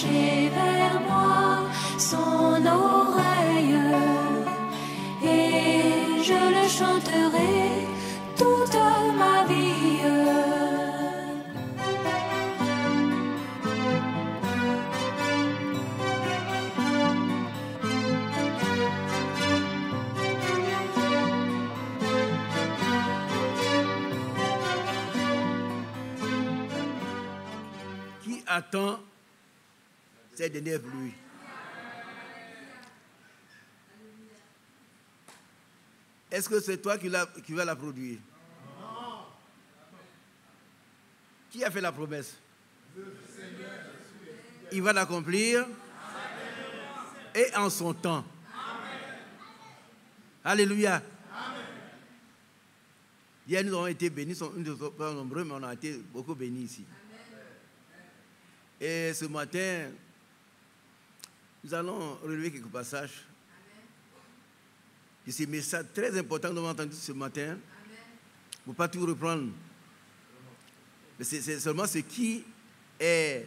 pencher vers moi son oreille, et je le chanterai toute ma vie. Attends cette dernière pluie. Est-ce que c'est toi qui vas la produire? Qui a fait la promesse? Il va l'accomplir et en son temps. Alléluia. Hier, nous avons été bénis, nous ne sommes pas nombreux, mais on a été beaucoup bénis ici. Et ce matin, nous allons relever quelques passages. Et ces messages très importants que nous avons entendus ce matin, pour ne pas tout reprendre. Mais c'est seulement ce qui est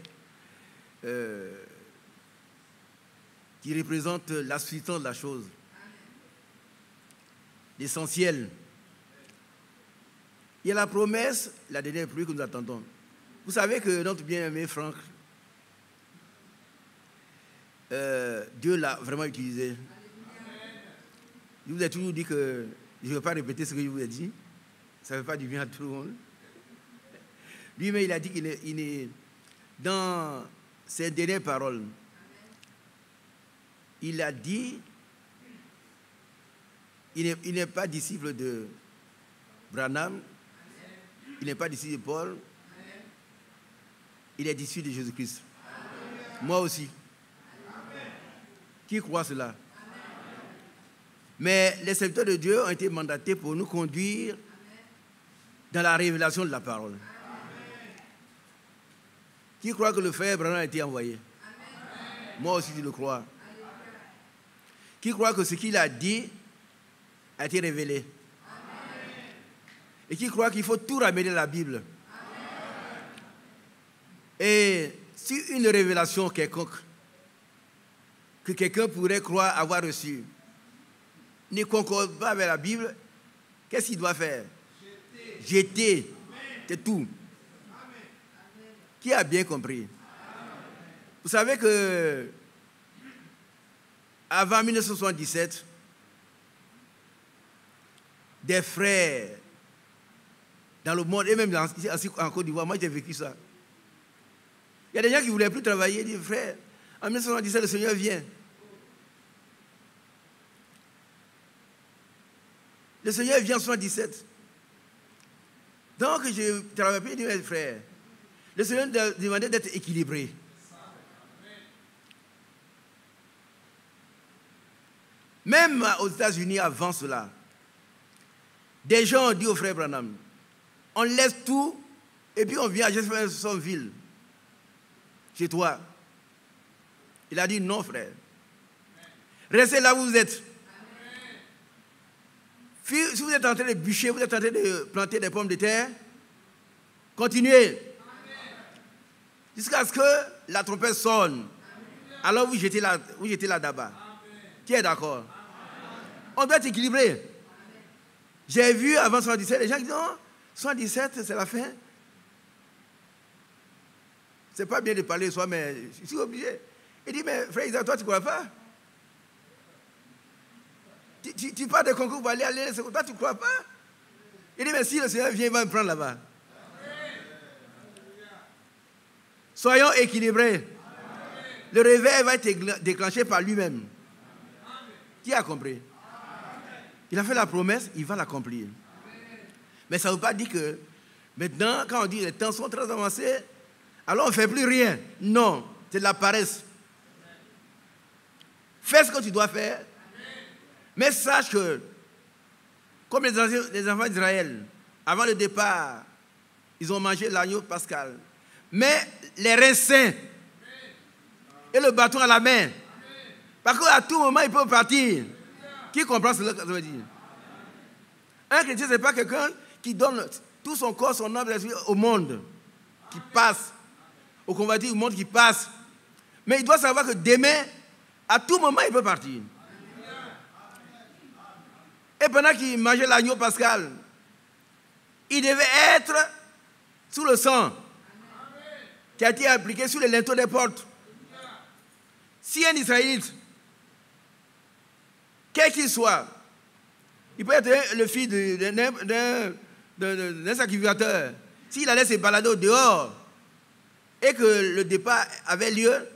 qui représente la substance de la chose. L'essentiel. Il y a la promesse, la dernière pluie que nous attendons. Vous savez que notre bien-aimé Franck, Dieu l'a vraiment utilisé. Je vous ai toujours dit que je ne vais pas répéter ce que je vous ai dit. Ça ne fait pas du bien à tout le monde. Lui-même, il a dit qu'il est dans ses dernières paroles. Il a dit, il n'est pas disciple de Branham, il n'est pas disciple de Paul, il est disciple de Jésus-Christ. Moi aussi. Qui croit cela? Mais les serviteurs de Dieu ont été mandatés pour nous conduire dans la révélation de la parole. Qui croit que le frère Branham a été envoyé? Moi aussi, je le crois. Qui croit que ce qu'il a dit a été révélé? Et qui croit qu'il faut tout ramener à la Bible? Et si une révélation quelconque que quelqu'un pourrait croire avoir reçu ne concorde pas avec la Bible, qu'est-ce qu'il doit faire? Jeter. C'est tout. Qui a bien compris? Vous savez que avant 1977, des frères dans le monde, et même en Côte d'Ivoire, moi j'ai vécu ça. Il y a des gens qui ne voulaient plus travailler, ils disent, frère, en 1977, le Seigneur vient. Le Seigneur vient en 1977. Donc, je ne travaille plus, je dis, mes frères, le Seigneur demandait d'être équilibré. Même aux États-Unis, avant cela, des gens ont dit au frère Branham, on laisse tout et puis on vient à Jeffersonville, chez toi. Il a dit non, frère. Restez là où vous êtes. Si vous êtes en train de bûcher, vous êtes en train de planter des pommes de terre, continuez. Jusqu'à ce que la trompette sonne. Alors vous jetez là d'abord. Qui est d'accord? On doit être équilibré. J'ai vu avant 77, les gens qui disent, oh, 77, c'est la fin. C'est pas bien de parler de soi, mais je suis obligé. Il dit, mais frère Isaac, toi, tu ne crois pas? Tu pars de concours pour aller à l'île, toi, tu ne crois pas? Il dit, mais si le Seigneur vient, il va me prendre là-bas. Soyons équilibrés. Le réveil va être déclenché par lui-même. Qui a compris? Il a fait la promesse, il va l'accomplir. Mais ça ne veut pas dire que maintenant, quand on dit les temps sont très avancés, alors on ne fait plus rien. Non, c'est de la paresse. Fais ce que tu dois faire. Mais sache que, comme les enfants d'Israël, avant le départ, ils ont mangé l'agneau pascal. Mais les reins sains et le bâton à la main. Parce qu'à tout moment, ils peuvent partir. Qui comprend ce que ça veut dire? Un chrétien, ce n'est pas quelqu'un qui donne tout son corps, son âme au monde, qui passe, au converti, au monde qui passe. Mais il doit savoir que demain, à tout moment, il peut partir. Et pendant qu'il mangeait l'agneau pascal, il devait être sous le sang qui a été appliqué sur les linteaux des portes. Si un Israélite, quel qu'il soit, il peut être le fils d'un sacrificateur, s'il allait se balader au dehors et que le départ avait lieu,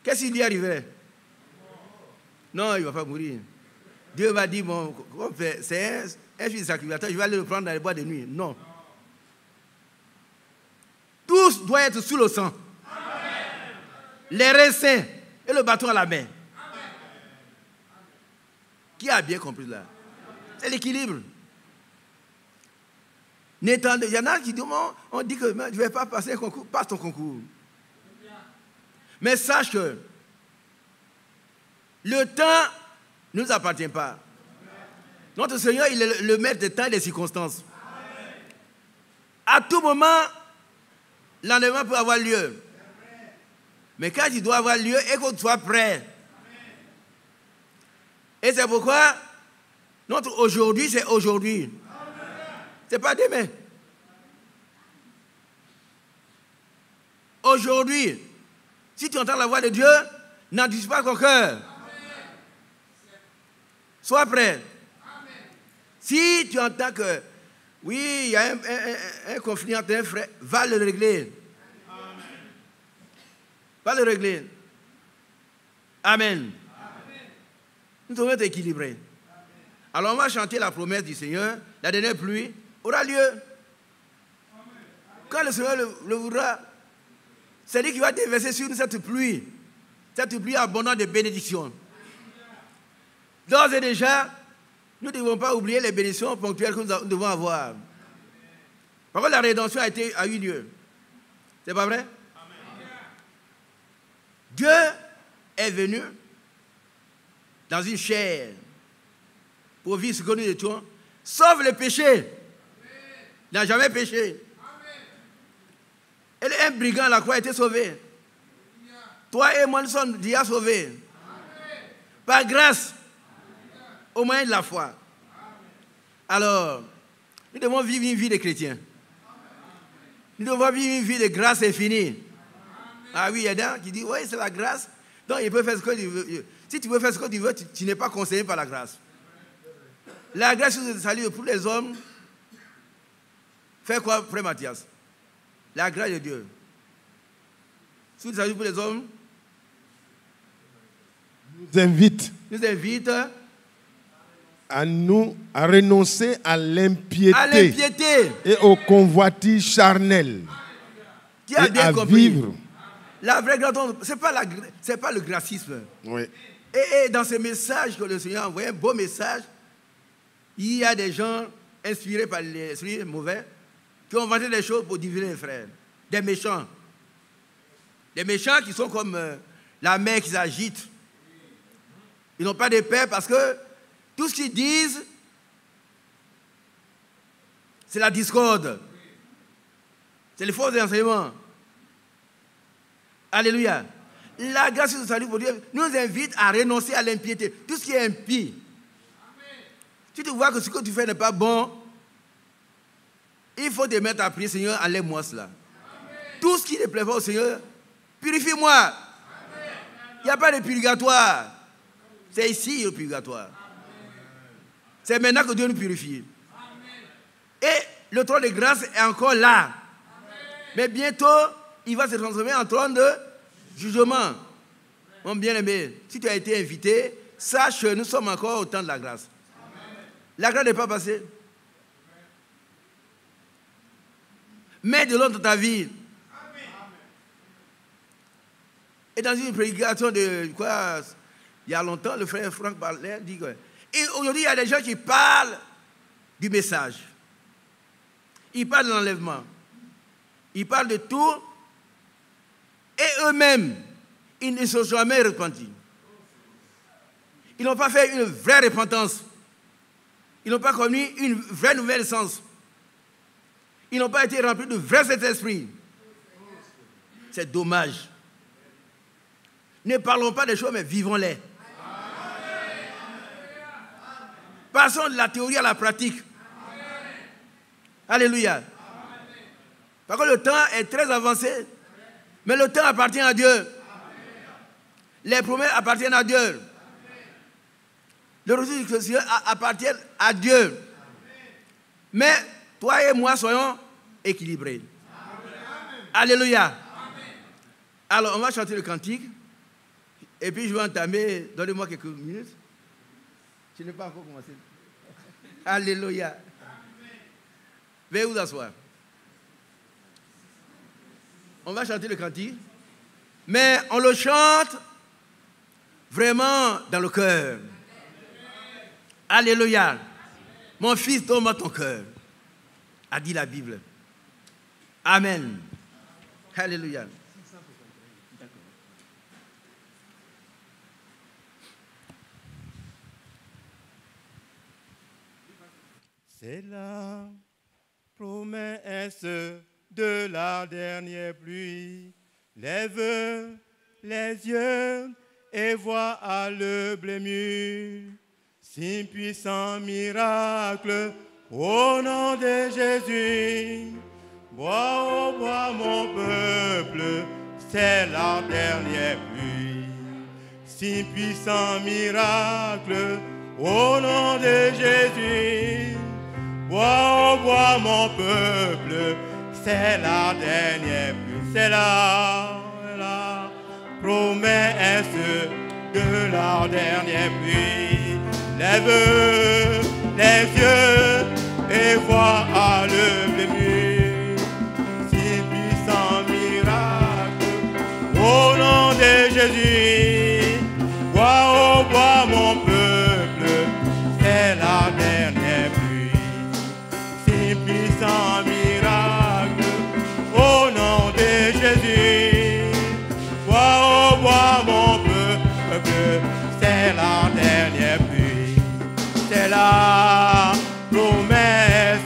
qu'est-ce qui lui arriverait? Non, il ne va pas mourir. Dieu va dire, bon, c'est un fils de sacrificateur, je vais aller le prendre dans les bois de nuit. Non. Tous doivent être sous le sang. Amen. Les raisins et le bâton à la main. Amen. Qui a bien compris là? C'est l'équilibre. Il y en a qui disent, on dit que je ne vais pas passer un concours, passe ton concours. Mais sache que le temps ne nous appartient pas. Notre Seigneur, il est le maître des temps et des circonstances. À tout moment, l'enlèvement peut avoir lieu. Mais quand il doit avoir lieu, il faut que tu sois prêt. Et c'est pourquoi notre aujourd'hui, c'est aujourd'hui. Ce n'est pas demain. Aujourd'hui, si tu entends la voix de Dieu, n'endurcis pas ton cœur. Sois prêt. Si tu entends que, oui, il y a un conflit entre un frère, va le régler. Va le régler. Amen. Nous devons être équilibrés. Alors on va chanter la promesse du Seigneur. La dernière pluie aura lieu. Quand le Seigneur le voudra, c'est lui qui va déverser sur nous cette pluie abondante de bénédictions. D'ores et déjà, nous ne devons pas oublier les bénédictions ponctuelles que nous devons avoir. Parce que la rédemption a eu lieu. C'est pas vrai? Amen. Dieu est venu dans une chair pour vivre ce que nous étions, sauf le péché. Il n'a jamais péché. Et un brigand à la croix a été sauvé. Toi et moi, nous sommes déjà sauvés. Par grâce, au moyen de la foi. Alors, nous devons vivre une vie de chrétiens. Nous devons vivre une vie de grâce infinie. Ah oui, il y a des gens qui disent, oui, c'est la grâce. Donc, il peut faire ce que tu veux. Si tu veux faire ce que tu veux, tu n'es pas conseillé par la grâce. La grâce de salut pour les hommes, fait quoi, frère Mathias? La grâce de Dieu. Si le salut pour les hommes, nous invite à renoncer à l'impiété et aux convoitises charnelles. Qui a bien compris? Vivre. La vraie grâce, ce n'est pas le gracisme. Oui. Et dans ce message que le Seigneur a envoyé, un beau message, il y a des gens inspirés par l'esprit mauvais qui ont inventé des choses pour diviser les frères. Des méchants. Des méchants qui sont comme la mer qui s'agite. Ils n'ont pas de paix parce que tout ce qu'ils disent, c'est la discorde. C'est les faux enseignements. Alléluia. La grâce du salut pour Dieu nous invite à renoncer à l'impiété. Tout ce qui est impie. Si tu vois que ce que tu fais n'est pas bon, il faut te mettre à prier, Seigneur, enlève-moi cela. Tout ce qui ne plaît pas au Seigneur, purifie-moi. Il n'y a pas de purgatoire. C'est ici le purgatoire. C'est maintenant que Dieu nous purifie. Et le trône de grâce est encore là. Mais bientôt, il va se transformer en trône de jugement. Mon bien-aimé, si tu as été invité, sache que nous sommes encore au temps de la grâce. La grâce n'est pas passée. Mets de l'autre dans ta vie. Et dans une prédication de quoi, il y a longtemps, le frère Franck parlait, dit que. Et aujourd'hui, il y a des gens qui parlent du message. Ils parlent de l'enlèvement. Ils parlent de tout. Et eux-mêmes, ils ne se sont jamais repentis. Ils n'ont pas fait une vraie repentance. Ils n'ont pas connu une vraie nouvelle naissance. Ils n'ont pas été remplis de vrai Saint-Esprit. C'est dommage. Ne parlons pas des choses, mais vivons-les. Passons de la théorie à la pratique. Alléluia. Parce que le temps est très avancé, mais le temps appartient à Dieu. Les promesses appartiennent à Dieu. Le retour du Seigneur appartient à Dieu. Mais toi et moi soyons équilibrés. Alléluia. Alors on va chanter le cantique. Et puis je vais entamer, donnez-moi quelques minutes. Je n'ai pas encore commencé. Alléluia. Veuillez vous asseoir. On va chanter le cantique. Mais on le chante vraiment dans le cœur. Alléluia. Mon fils, donne-moi ton cœur, a dit la Bible. Amen. Alléluia. C'est la promesse de la dernière pluie. Lève les yeux et vois le blé mûr. Si puissant miracle au nom de Jésus. Bois, oh bois mon peuple, c'est la dernière pluie. Si puissant miracle au nom de Jésus. Bois, oh bois mon peuple, c'est la dernière pluie. C'est la promesse de la dernière pluie. Lève les yeux et vois le blé mûr. Si puissant miracle au nom de Jésus. Bois, oh bois mon peuple, c'est la dernière pluie. Si puissant miracle au nom de Jésus. Bois, oh bois mon peuple, c'est la dernière pluie. C'est la promesse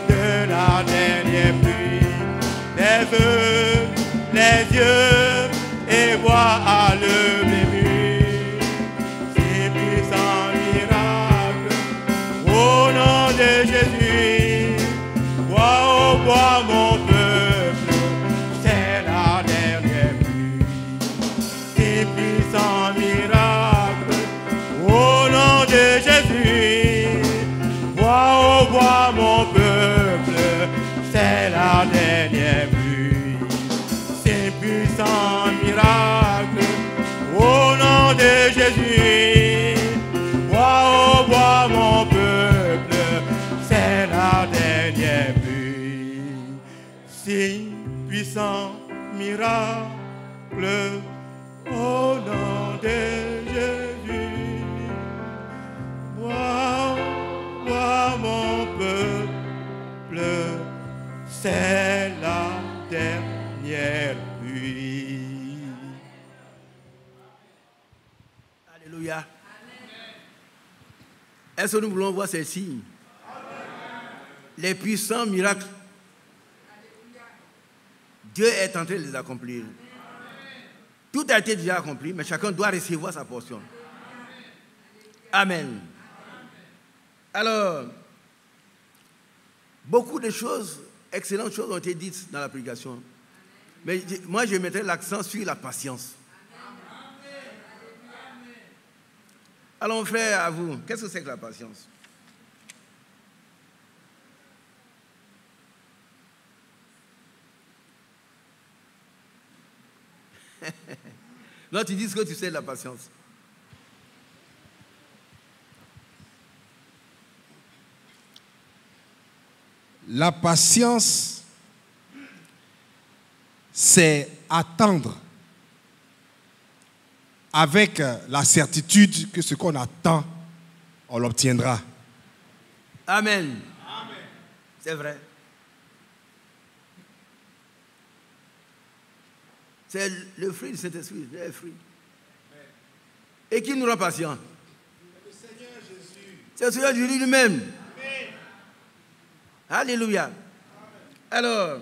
de la dernière pluie. Lève les yeux et vois le blé mûr. Si puissant miracle au nom de Jésus. Bois, oh bois mon peuple, c'est la dernière pluie. Si puissant miracle au nom de Jésus. Bois, oh bois mon peuple, c'est la dernière pluie. C'est puissant miracle au nom de Jésus. Bois, oh bois mon peuple, c'est la dernière pluie. Si puissant miracle au nom de Jésus. Bois, mon peuple, c'est la dernière pluie. Alléluia. Est-ce que nous voulons voir ces signes? Les puissants miracles. Dieu est en train de les accomplir. Tout a été déjà accompli, mais chacun doit recevoir sa portion. Amen. Alors, beaucoup de choses, excellentes choses ont été dites dans la prédication. Mais moi, je mettrai l'accent sur la patience. Alors, mon frère, à vous, qu'est-ce que c'est que la patience? Non, tu dis ce que tu sais de la patience. La patience, c'est attendre avec la certitude que ce qu'on attend, on l'obtiendra. Amen. C'est vrai. C'est le fruit du Saint-Esprit, le fruit. Et qui nous rend patients? Le Seigneur Jésus. C'est le Seigneur Jésus lui-même. Alléluia. Alors,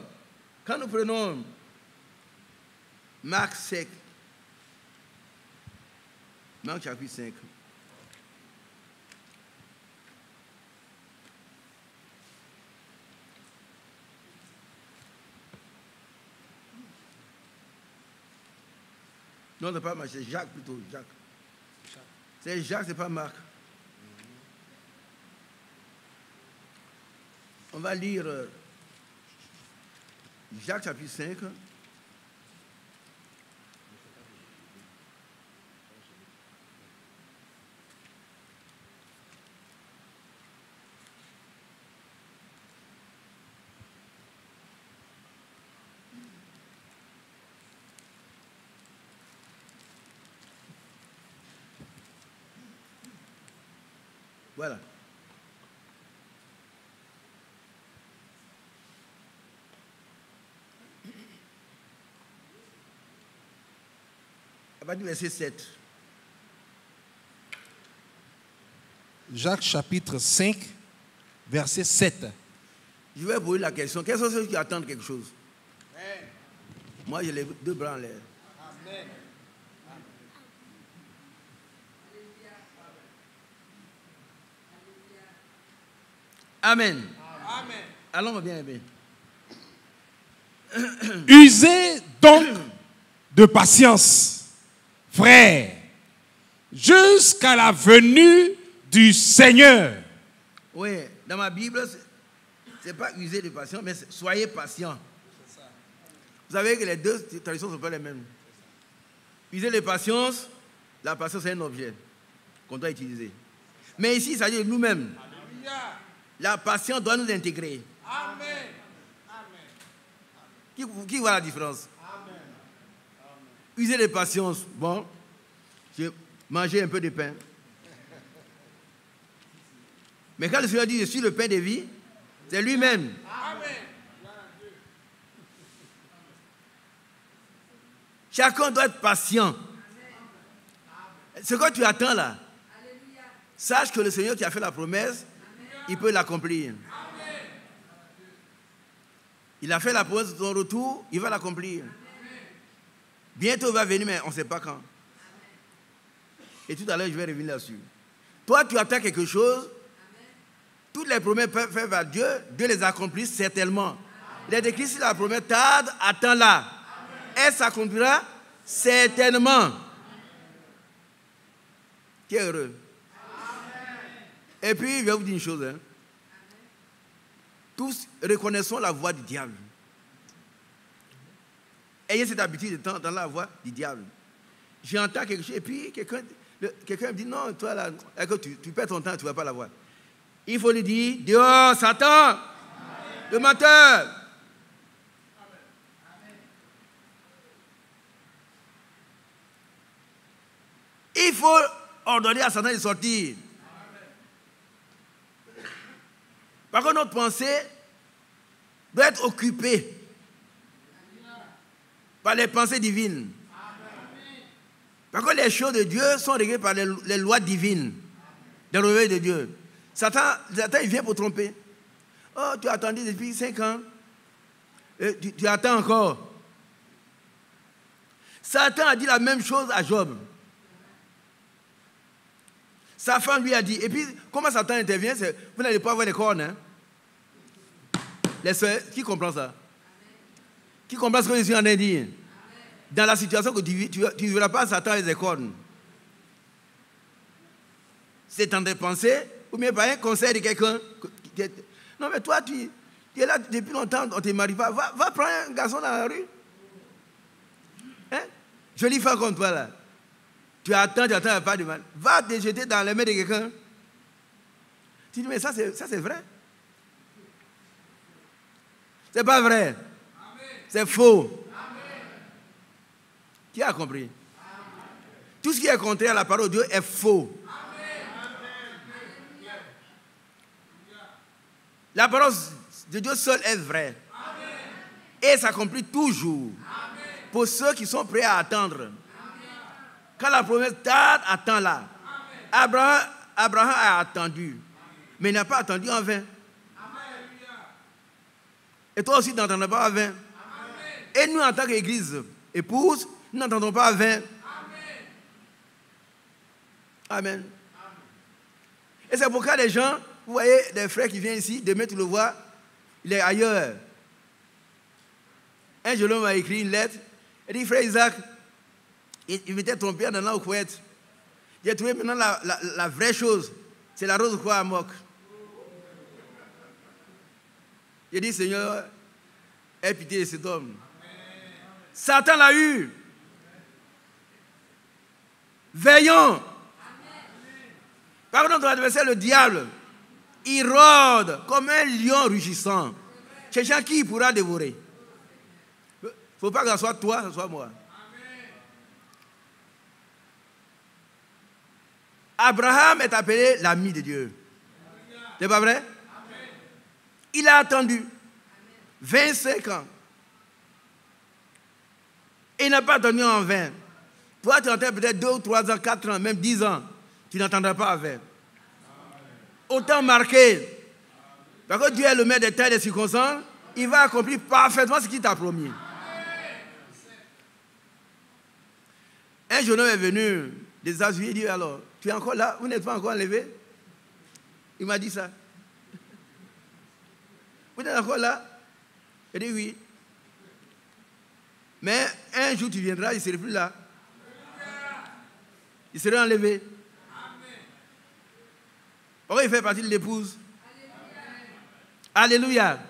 quand nous prenons Marc 5, Marc chapitre 5. Non, c'est pas Marc, c'est Jacques plutôt. Jacques. C'est Jacques, c'est pas Marc. On va lire Jacques chapitre 5. Voilà. À partir du verset 7. Jacques chapitre 5, verset 7. Je vais poser la question. Quels sont ceux qui attendent quelque chose? Moi, j'ai les deux bras en l'air. Amen. Amen. Amen. Allons bien, bien. Usez donc de patience, frères, jusqu'à la venue du Seigneur. Oui, dans ma Bible, ce n'est pas user de patience, mais soyez patient. Vous savez que les deux traditions ne sont pas les mêmes. User de patience, la patience c'est un objet qu'on doit utiliser. Mais ici, il s'agit de nous-mêmes. Alléluia. La patience doit nous intégrer. Amen. Qui voit la différence? Amen. User de patience, bon, j'ai mangé un peu de pain. Mais quand le Seigneur dit je suis le pain de vie, c'est lui-même. Amen. Chacun doit être patient. Ce que tu attends là, sache que le Seigneur qui a fait la promesse, il peut l'accomplir. Il a fait la promesse de son retour, il va l'accomplir. Bientôt il va venir, mais on ne sait pas quand. Et tout à l'heure, je vais revenir là-dessus. Toi, tu attends quelque chose, toutes les promesses faites par Dieu, Dieu les accomplit certainement. Il est écrit, si la promesse tarde, attends-la. Elle s'accomplira certainement. Qui est heureux? Et puis, je vais vous dire une chose. Hein. Tous reconnaissons la voix du diable. Ayez cette habitude de dans la voix du diable. J'entends quelque chose et puis quelqu'un me dit non, toi là, tu perds ton temps, tu ne vas pas la voir. Il faut lui dire, dehors, Satan, le menteur. Il faut ordonner à Satan de sortir. Par contre, notre pensée doit être occupée par les pensées divines. Par contre, les choses de Dieu sont réglées par les lois divines, des réveils de Dieu. Satan, il vient pour tromper. Oh, tu as attendu depuis 5 ans. Et tu attends encore. Satan a dit la même chose à Job. Sa femme lui a dit, et puis, comment Satan intervient, vous n'allez pas avoir les cornes. Hein? Les soeurs, qui comprend ça? Qui comprend ce que je suis en train de dire? Dans la situation que tu vis, tu ne verras pas Satan avec des cornes. C'est en train de penser, ou bien par un conseil de quelqu'un. Non, mais toi, tu es là depuis longtemps, on ne te marie pas. Va prendre un garçon dans la rue. Hein? Jolie femme comme toi, là. Tu attends, pas de mal. Va te jeter dans les mains de quelqu'un. Tu dis, mais ça c'est vrai. C'est pas vrai. Amen. C'est faux. Amen. Qui a compris? Amen. Tout ce qui est contraire à la parole de Dieu est faux. Amen. La parole de Dieu seule est vraie. Amen. Et s'accomplit toujours. Amen. Pour ceux qui sont prêts à attendre. Amen. Quand la promesse tarde, attends-la. Abraham a attendu, mais il n'a pas attendu en vain. Et toi aussi, tu n'entendras pas en vain. Et nous, en tant qu'église épouse, nous n'entendons pas en vain. Amen. Et c'est pourquoi les gens, vous voyez des frères qui viennent ici, demain tu le vois, il est ailleurs. Un jeune homme m'a écrit une lettre, il dit, frère Isaac, il m'était trompé en allant au Koweït. J'ai trouvé maintenant la vraie chose, c'est la rose croix à moque. J'ai dit, Seigneur, aie pitié de cet homme. Satan l'a eu. Veillons. Par contre, notre adversaire, le diable, il rôde comme un lion rugissant, cherchant qui pourra dévorer. Il ne faut pas que ce soit toi, que ce soit moi. Abraham est appelé l'ami de Dieu. C'est pas vrai? Il a attendu 25 ans. Il n'a pas attendu en vain. Toi, tu entends peut-être 2 ou 3 ans, 4 ans, même 10 ans. Tu n'entendras pas en vain. Autant marqué. Parce que Dieu est le maître des temps et des circonstances. Il va accomplir parfaitement ce qu'il t'a promis. Un jeune homme est venu des États-Unis. Il dit alors, tu es encore là? Vous n'êtes pas encore enlevé? Il m'a dit ça. Vous êtes encore là? Il dit oui. Mais un jour tu viendras, il ne serait plus là. Il serait enlevé. Pourquoi il fait partie de l'épouse? Alléluia. Alléluia.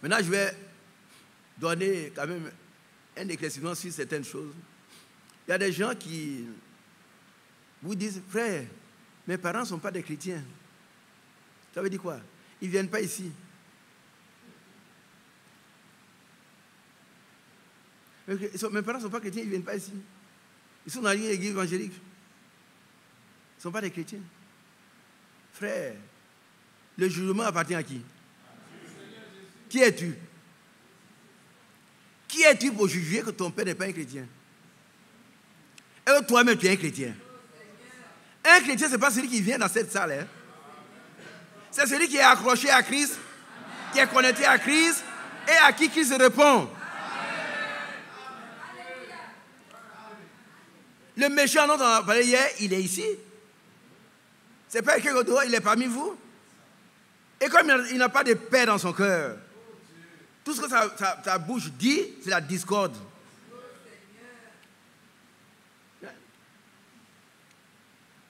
Maintenant, je vais donner quand même un éclaircissement sur certaines choses. Il y a des gens qui vous disent, frère, mes parents ne sont pas des chrétiens. Ça veut dire quoi? Ils ne viennent pas ici. Mes parents ne sont pas chrétiens, ils ne viennent pas ici. Ils sont dans l'église évangélique. Ils ne sont pas des chrétiens. Frère, le jugement appartient à qui? Qui es-tu? Qui es-tu pour juger que ton père n'est pas un chrétien? Et que toi-même, tu es un chrétien. Un chrétien, ce n'est pas celui qui vient dans cette salle. Hein? C'est celui qui est accroché à Christ, qui est connecté à Christ et à qui Christ répond. Le méchant dont on a parlé hier, il est ici. Ce n'est pas quelqu'un d'autre, il est parmi vous. Et comme il n'a pas de paix dans son cœur, tout ce que sa bouche dit, c'est la discorde.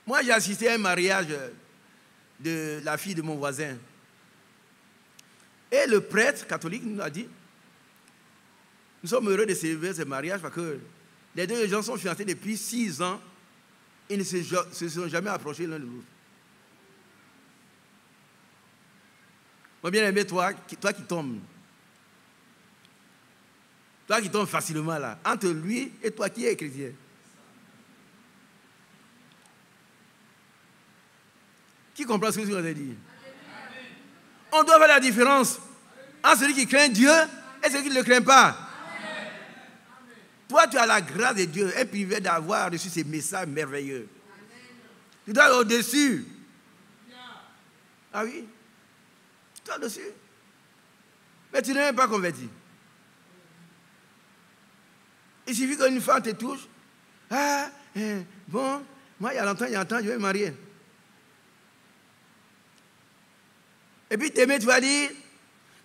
Moi, j'ai assisté à un mariage de la fille de mon voisin. Et le prêtre catholique nous a dit, nous sommes heureux de célébrer ce mariage parce que les deux gens sont fiancés depuis 6 ans et ne se sont jamais approchés l'un de l'autre. Moi, bien aimé, toi qui tombes. Toi qui tombes facilement là. Entre lui et toi qui es chrétien. Qui comprend ce que je vous ai dit? On doit faire la différence entre celui qui craint Dieu et celui qui ne le craint pas. Amen. Toi, tu as la grâce de Dieu, un privilège d'avoir reçu ces messages merveilleux. Amen. Tu dois aller au-dessus. Ah oui? Tu dois au-dessus. Mais tu n'es même pas converti. Il suffit qu'une femme te touche. Ah, bon, moi, il y a longtemps, je vais me marier. Et puis demain, tu vas dire,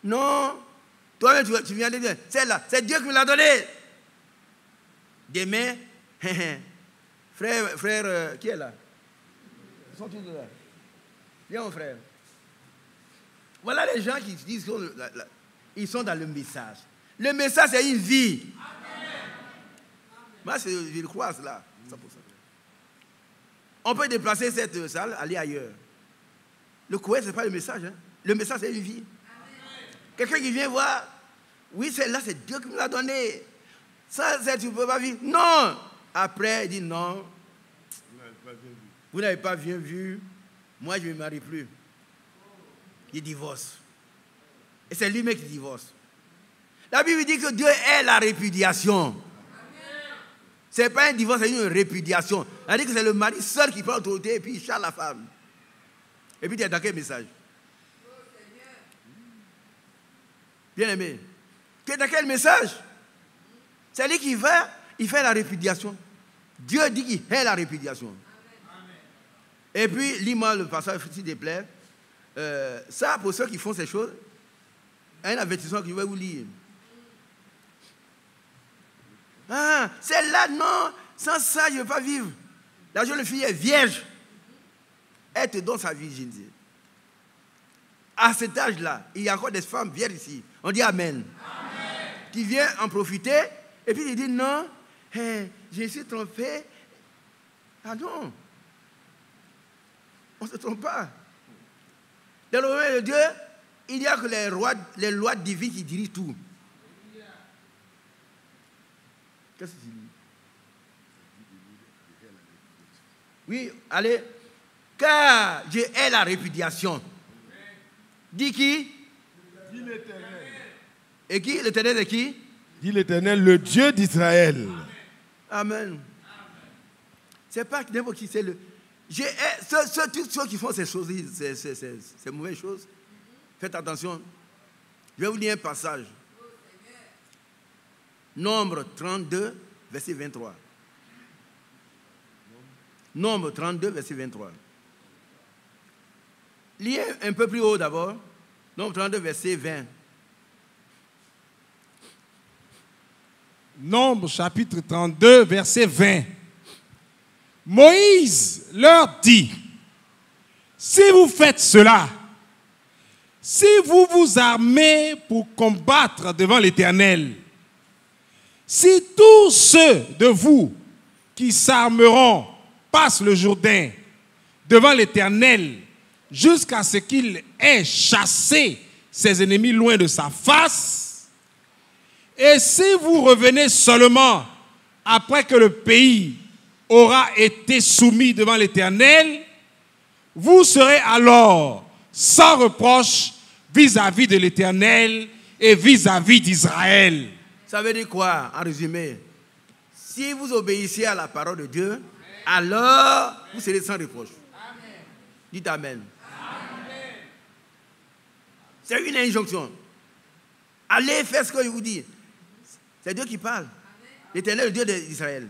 non, toi-même, tu viens de dire, celle-là, c'est Dieu qui me l'a donné. Demain, frère, qui est là? Ils sont tous là. Viens, mon frère. Voilà les gens qui disent qu'ils sont dans le message. Le message, c'est une vie. Amen. Moi, je le crois, cela. On peut déplacer cette salle, aller ailleurs. Le Koweït, ce n'est pas le message. Hein? Le message, c'est une vie. Quelqu'un qui vient voir, oui, celle-là, c'est Dieu qui me l'a donné. Ça, tu ne peux pas vivre. Non. Après, il dit non. Vous n'avez pas bien vu. Moi, je ne me marie plus. Il divorce. Et c'est lui-même qui divorce. La Bible dit que Dieu est la répudiation. Ce n'est pas un divorce, c'est une répudiation. Elle dit que c'est le mari seul qui prend l'autorité et puis il charge la femme. Et puis tu es dans quel message? Bien aimé. Tu es dans quel message? C'est lui qui va, il fait la répudiation. Dieu dit qu'il hait la répudiation. Et puis, lis-moi le passage, s'il te plaît. Ça, pour ceux qui font ces choses, un avertissement que je vais vous lire. Ah, celle-là, non, sans ça, je ne veux pas vivre. La jeune fille est vierge. Elle te donne sa virginité. À cet âge-là, il y a encore des femmes vierges ici. On dit Amen. Amen. Qui viennent en profiter, et puis ils disent non, je suis trompé. Ah non. On ne se trompe pas. Dans le royaume de Dieu, il n'y a que les lois divines qui dirigent tout. Qu'est-ce que tu dis? Oui, allez. Car je hais la répudiation. Dit qui? Dit l'Éternel. Et qui? L'Éternel est qui? Dit l'Éternel, le Dieu d'Israël. Amen. C'est pas n'importe qui, c'est le... Tous ceux qui font ces choses, ces mauvaises choses, faites attention. Je vais vous lire un passage. Nombre 32, verset 23. Nombre 32, verset 23. Lisez un peu plus haut d'abord. Nombre 32, verset 20. Nombre chapitre 32, verset 20. Moïse leur dit, si vous faites cela, si vous vous armez pour combattre devant l'Éternel, si tous ceux de vous qui s'armeront passent le Jourdain devant l'Éternel jusqu'à ce qu'il ait chassé ses ennemis loin de sa face, et si vous revenez seulement après que le pays aura été soumis devant l'Éternel, vous serez alors sans reproche vis-à-vis de l'Éternel et vis-à-vis d'Israël. Ça veut dire quoi, en résumé? Si vous obéissez à la parole de Dieu, alors vous serez sans reproche. Amen. Dites Amen. Amen. C'est une injonction. Allez faire ce que je vous dis. C'est Dieu qui parle. L'Éternel, le Dieu d'Israël.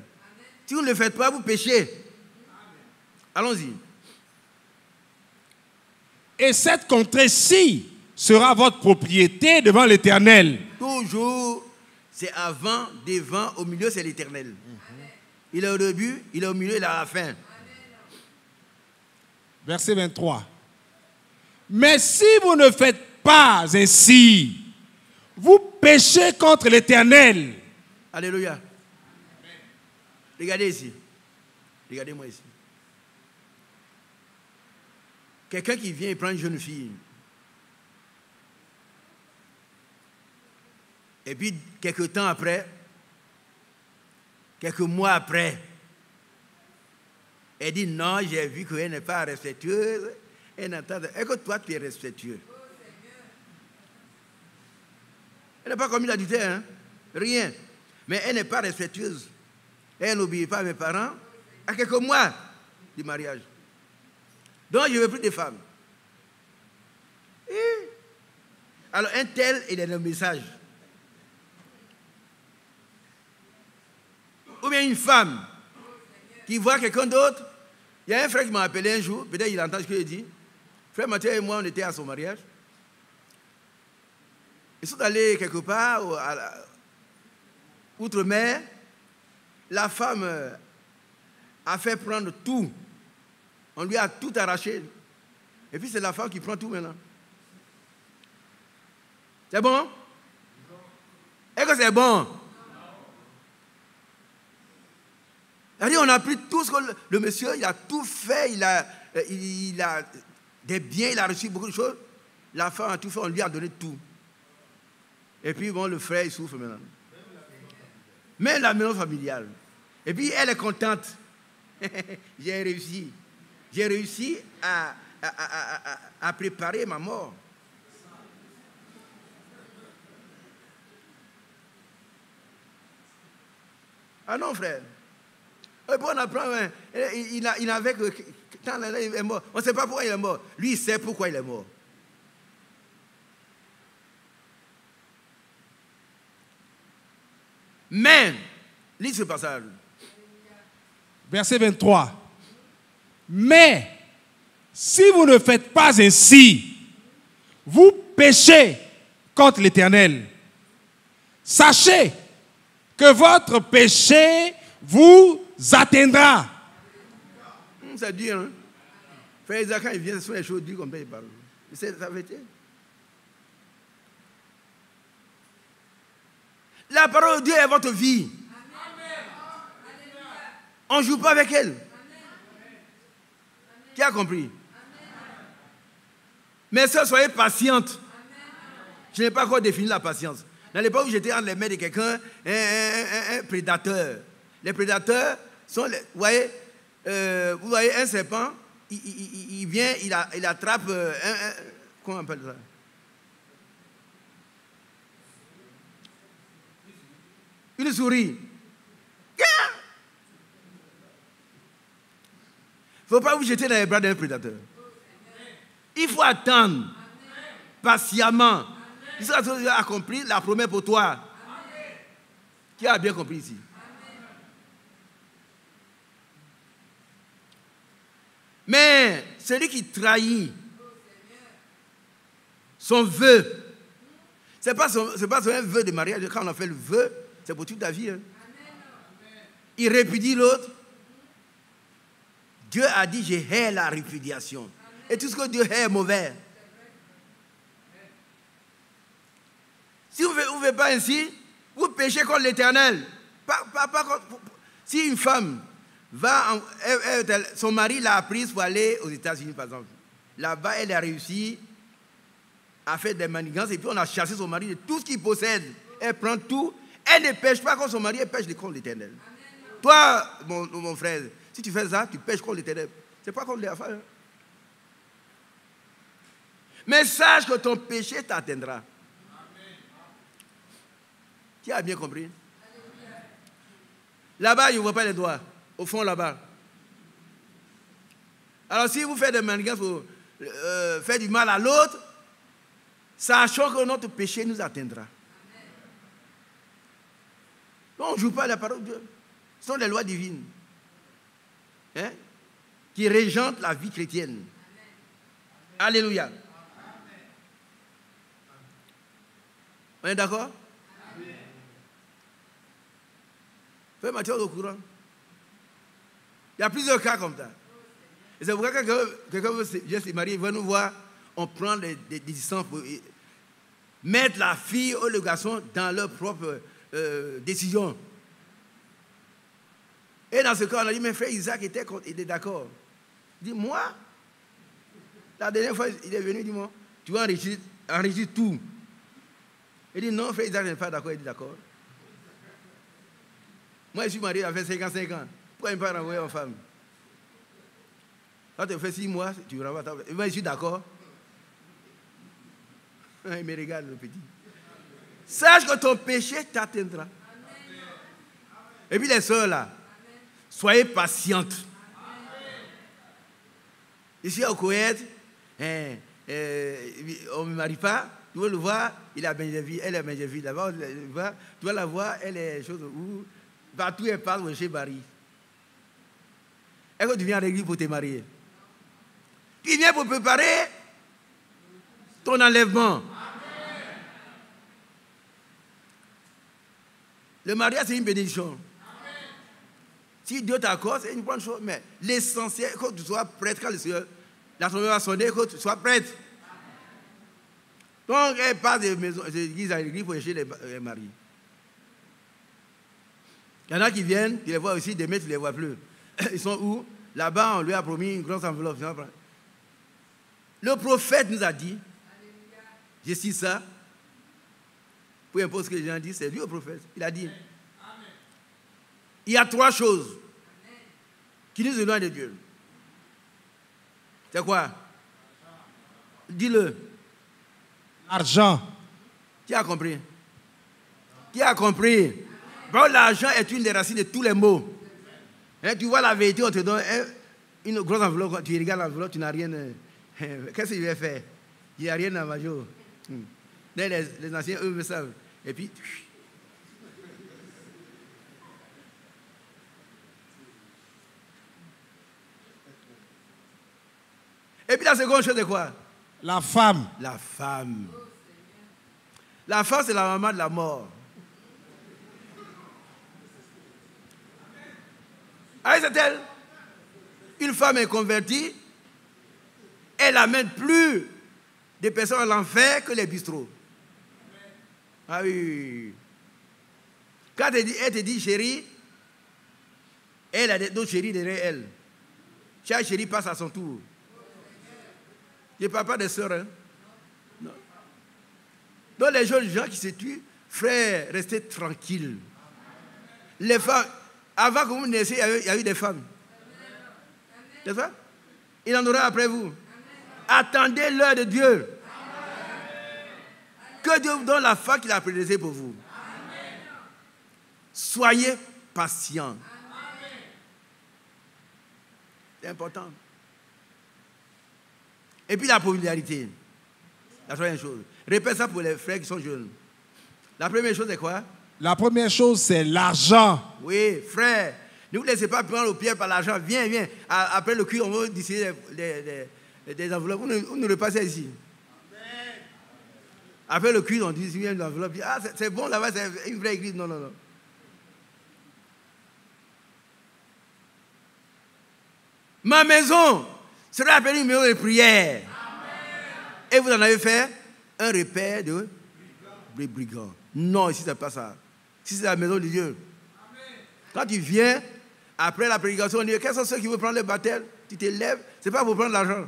Si vous ne le faites pas, vous péchez. Allons-y. Et cette contrée-ci sera votre propriété devant l'Éternel. Toujours, c'est avant, devant, au milieu, c'est l'Éternel. Il est au début, il est au milieu, il est à la fin. Verset 23. Mais si vous ne faites pas ainsi, vous péchez contre l'Éternel. Alléluia. Regardez ici. Regardez-moi ici. Quelqu'un qui vient et prend une jeune fille. Et puis, quelques temps après, quelques mois après, elle dit non, j'ai vu qu'elle n'est pas respectueuse. Est-ce que toi, tu es respectueux? Elle n'est pas commis l'adultère, hein? Rien. Mais elle n'est pas respectueuse. Elle n'obéit pas à mes parents à quelques mois du mariage. Donc, je ne veux plus de femmes. Alors, un tel, il est dans le message. Ou bien une femme qui voit quelqu'un d'autre. Il y a un frère qui m'a appelé un jour, peut-être il entend ce que je dis. Frère Mathieu et moi, on était à son mariage. Ils sont allés quelque part, outre-mer. La femme a fait prendre tout. On lui a tout arraché. Et puis c'est la femme qui prend tout maintenant. C'est bon? Est-ce que c'est bon? C'est-à-dire, on a pris tout ce que le monsieur, il a tout fait, il a des biens, il a reçu beaucoup de choses. La femme a tout fait, on lui a donné tout. Et puis, bon, le frère, il souffre maintenant. Même la maison familiale. Et puis, elle est contente. J'ai réussi. J'ai réussi à préparer ma mort. Ah non, frère. Et puis on apprend, il avait que quand il est mort. On ne sait pas pourquoi il est mort. Lui, il sait pourquoi il est mort. Mais, lis ce passage. verset 23. Mais si vous ne faites pas ainsi, vous péchez contre l'Éternel. Sachez que votre péché vous atteindra. C'est dur, hein? Frère Isaac, quand il vient, ce sont les choses dures comme ça, il parle. C'est la vérité. La parole de Dieu est votre vie. On ne joue pas avec elle. Qui a compris? Mais ça, soyez patiente. Je n'ai pas encore défini la patience. Dans l'époque où j'étais entre les mains de quelqu'un, un prédateur. Les prédateurs sont, vous voyez un serpent, il vient, il attrape comment on appelle ça? Une souris. Il ne faut pas vous jeter dans les bras d'un prédateur. Il faut attendre patiemment. Jusqu'à ce que Dieu a accompli la promesse pour toi. Qui a bien compris ici? Mais celui qui trahit son vœu, ce n'est pas un vœu de mariage. Quand on a fait le vœu, c'est pour toute ta vie. Hein. Il répudie l'autre. Dieu a dit, je hais la répudiation. Et tout ce que Dieu hait est mauvais. Si vous ne faites pas ainsi, vous péchez contre l'Éternel. Si une femme va, son mari l'a prise pour aller aux États-Unis, par exemple. Là-bas, elle a réussi à faire des manigances et puis on a chassé son mari de tout ce qu'il possède. Elle prend tout. Elle ne pêche pas contre son mari, elle pêche contre l'Éternel. Toi, mon frère, si tu fais ça, tu pêches contre l'Éternel. Ce n'est pas contre les affaires. Mais sache que ton péché t'atteindra. Qui a bien compris? Là-bas, il ne voit pas les doigts. Au fond, là-bas. Alors, si vous faites des manigances pour faire du mal à l'autre, sachant que notre péché nous atteindra. Donc, on ne joue pas la parole de Dieu. Ce sont les lois divines. Hein, qui régentent la vie chrétienne. Alléluia. On est d'accord? Frère Mathieu est au courant. Il y a plusieurs cas comme ça. Et c'est pourquoi quelqu'un veut se marier, il va nous voir, on prend des décisions pour mettre la fille ou le garçon dans leur propre décision. Et dans ce cas, on a dit, mais frère Isaac il était d'accord. Il dit, moi, la dernière fois, il est venu, il dit, moi, tu vas enregistrer tout. Il dit, non, frère Isaac n'est pas d'accord. Il dit, d'accord. Moi, je suis marié, ça fait 55 ans. Pourquoi il ne peut pas renvoyer en femme? Quand tu fais 6 mois, tu renvoies ta femme. Moi, je suis d'accord. Il me regarde, le petit. Sache que ton péché t'atteindra. Et puis les sœurs, là, soyez patientes. Ici, au Koweït, on ne me marie pas. Tu veux le voir, il a Benjevi, elle est Benjevi. Là-bas, tu vas la voir, elle est chose où... Partout, elle parle chez Barry. Est-ce que tu viens à l'église pour te marier? Tu viens pour préparer ton enlèvement. Amen. Le mariage, c'est une bénédiction. Amen. Si Dieu t'accorde, c'est une bonne chose. Mais l'essentiel, que tu sois prête quand le Seigneur, la trompette va sonner, que tu sois prête. Donc, elle passe d'église à l'église pour chercher les maris. Il y en a qui viennent, tu les vois aussi, demain tu ne les vois plus. Ils sont où? Là-bas, on lui a promis une grosse enveloppe. Le prophète nous a dit, je cite ça, peu importe ce que les gens disent, c'est lui le prophète. Il a dit, il y a 3 choses qui nous éloignent de Dieu. C'est quoi? Dis-le. L'argent. Qui a compris? Qui a compris? L'argent est une des racines de tous les maux. Hein, tu vois la vérité, on te donne une grosse enveloppe, tu regardes l'enveloppe, tu n'as rien. Qu'est-ce que je vais faire? Il n'y a rien dans ma joie. Les anciens, eux, me savent. Et puis... Et puis la seconde chose, c'est quoi? La femme. La femme. La femme, c'est la maman de la mort. Ah, c'est elle. Une femme est convertie, elle n'amène plus de personnes à l'enfer que les bistrots. Ah oui. Quand elle te dit chérie, elle a d'autres chéris derrière elle. Chaque chéri passe à son tour. Je ne parle pas des sœurs. Hein? Non. Donc les jeunes gens qui se tuent, frère, restez tranquilles. Les femmes, avant que vous naissiez, il y a eu des femmes. C'est ça? Il en aura après vous. Attendez l'heure de Dieu. Que Dieu vous donne la femme qu'il a prédestinée pour vous. Soyez patients. C'est important. Et puis la popularité. La troisième chose. Répète ça pour les frères qui sont jeunes. La première chose, c'est quoi? La première chose, c'est l'argent. Oui, frère. Ne vous laissez pas prendre au pied par l'argent. Viens, viens. Après le culte, on va décider des enveloppes. On ne repassez ici. Après le culte, on distribue des enveloppes. Ah, c'est bon là-bas, c'est une vraie église. Non, non, non. Ma maison sera appelée une maison de prière. Et vous en avez fait un repère de brigands. Non, ici, ce n'est pas ça. Ici, c'est la maison de Dieu. Quand tu viens, après la prédication, on dit, quels sont ceux qui veulent prendre le baptême? Tu te lèves, ce n'est pas pour prendre l'argent.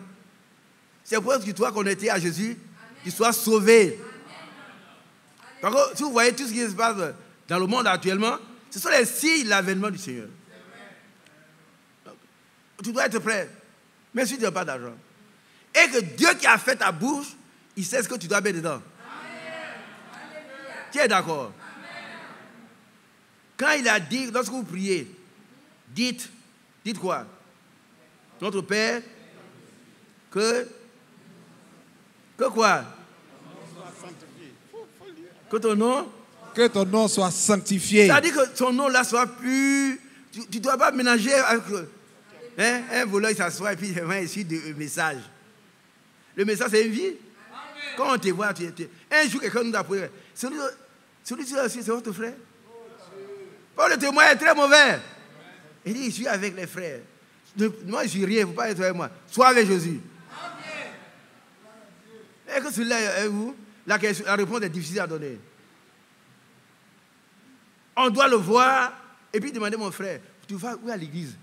C'est pour que tu sois connecté à Jésus, tu sois sauvé. Par contre, si vous voyez tout ce qui se passe dans le monde actuellement, ce sont les signes de l'avènement du Seigneur. Donc, tu dois être prêt, même si tu n'as pas d'argent. Et que Dieu qui a fait ta bouche, il sait ce que tu dois mettre dedans. Tu es d'accord? Quand il a dit, lorsque vous priez, dites quoi? Notre Père, que quoi? Que ton nom soit sanctifié. Ça dit que ton nom là soit pur. Tu ne dois pas mélanger avec un voleur, il s'assoit et puis il va ici le message. Le message, c'est une vie. Quand on te voit, un jour, quelqu'un nous a pris. Celui-ci aussi, c'est votre frère. Paul, le témoin est très mauvais. Il dit, je suis avec les frères. Moi, je ne suis rien, il ne faut pas être avec moi. Sois avec Jésus. Et que celui-là est avec vous, la réponse est difficile à donner. On doit le voir et puis demander, mon frère, tu vas où à l'église?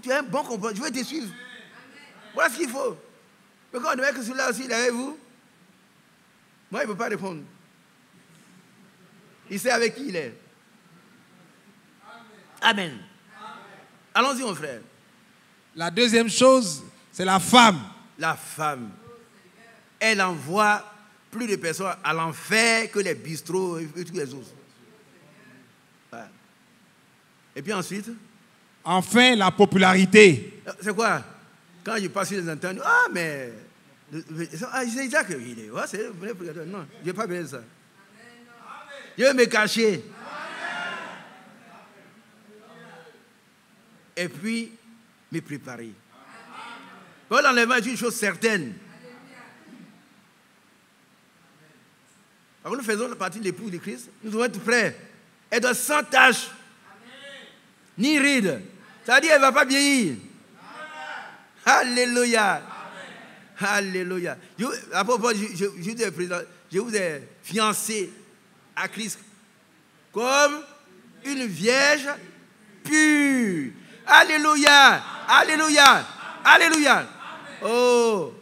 Tu as un bon comportement, je vais te suivre. Voilà ce qu'il faut. Mais quand on demande que celui-là aussi, il est avec vous, moi, il ne peut pas répondre. Il sait avec qui il est. Amen. Allons-y, mon frère. La deuxième chose, c'est la femme. La femme. Elle envoie plus de personnes à l'enfer que les bistrots et tous les autres. Ouais. Et puis ensuite? Enfin, la popularité. C'est quoi? Quand je passe sur les antennes, ah, mais... c'est Isaac, il est. Ouais, c'est vrai, non, je n'ai pas besoin de ça. Je vais me cacher. Et puis, me préparer. L'enlèvement est une chose certaine. Alors, nous faisons partie de l'époux de Christ. Nous devons être prêts. Elle doit sans tache, ni ride. Ça veut dire qu'elle ne va pas vieillir. Alléluia. Alléluia. À propos, je vous ai fiancé à Christ comme une vierge pure. Alléluia. Alléluia. Alléluia. Oh.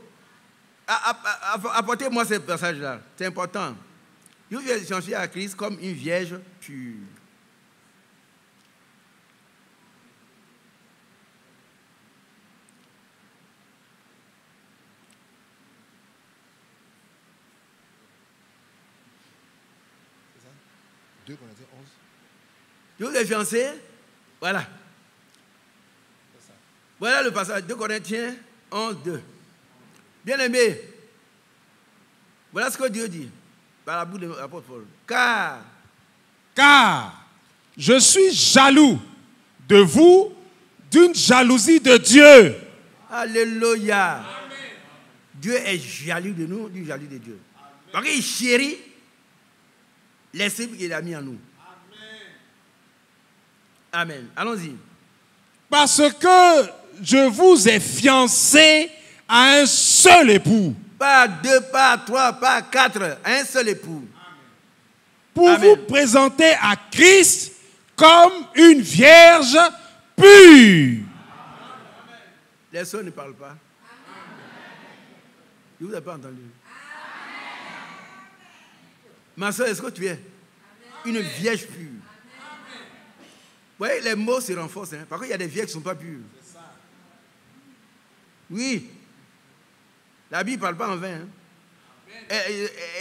Apportez-moi ce passage-là. C'est important. Je vous ai fiancé à Christ comme une vierge pure. Je vous ai fiancé. Voilà. Voilà le passage. 2 Corinthiens 11, 2. Bien-aimés, voilà ce que Dieu dit par la bouche de l'apôtre Paul. Car je suis jaloux de vous d'une jalousie de Dieu. Alléluia. Dieu est jaloux de nous, Dieu est jaloux de Dieu. Parce qu'il chérit l'esprit qu'il a mis en nous. Amen. Allons-y. Parce que je vous ai fiancé à un seul époux. Pas deux, pas trois, pas quatre, un seul époux. Pour Amen. vous présenter à Christ comme une vierge pure. Les soeurs ne parlent pas. Je ne vous ai pas entendu. Ma soeur, est-ce que tu es une vierge pure? Vous voyez, les mots se renforcent. Hein? Parce qu'il y a des vierges qui ne sont pas pures. Oui. La Bible ne parle pas en vain. Hein?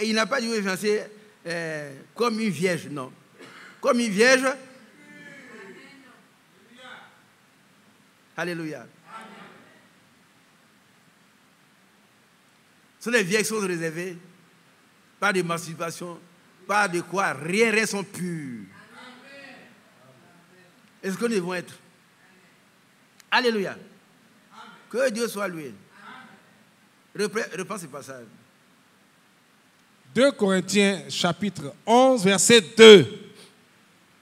Et il n'a pas dit fiancé comme une vierge, non. Comme une vierge. Alléluia. Ce sont les vierges qui sont réservées. Pas de masturbation, pas de quoi. Rien sont purs. Est-ce que nous devons être? Alléluia. Que Dieu soit loué. Reprends ce passage. 2 Corinthiens chapitre 11 verset 2.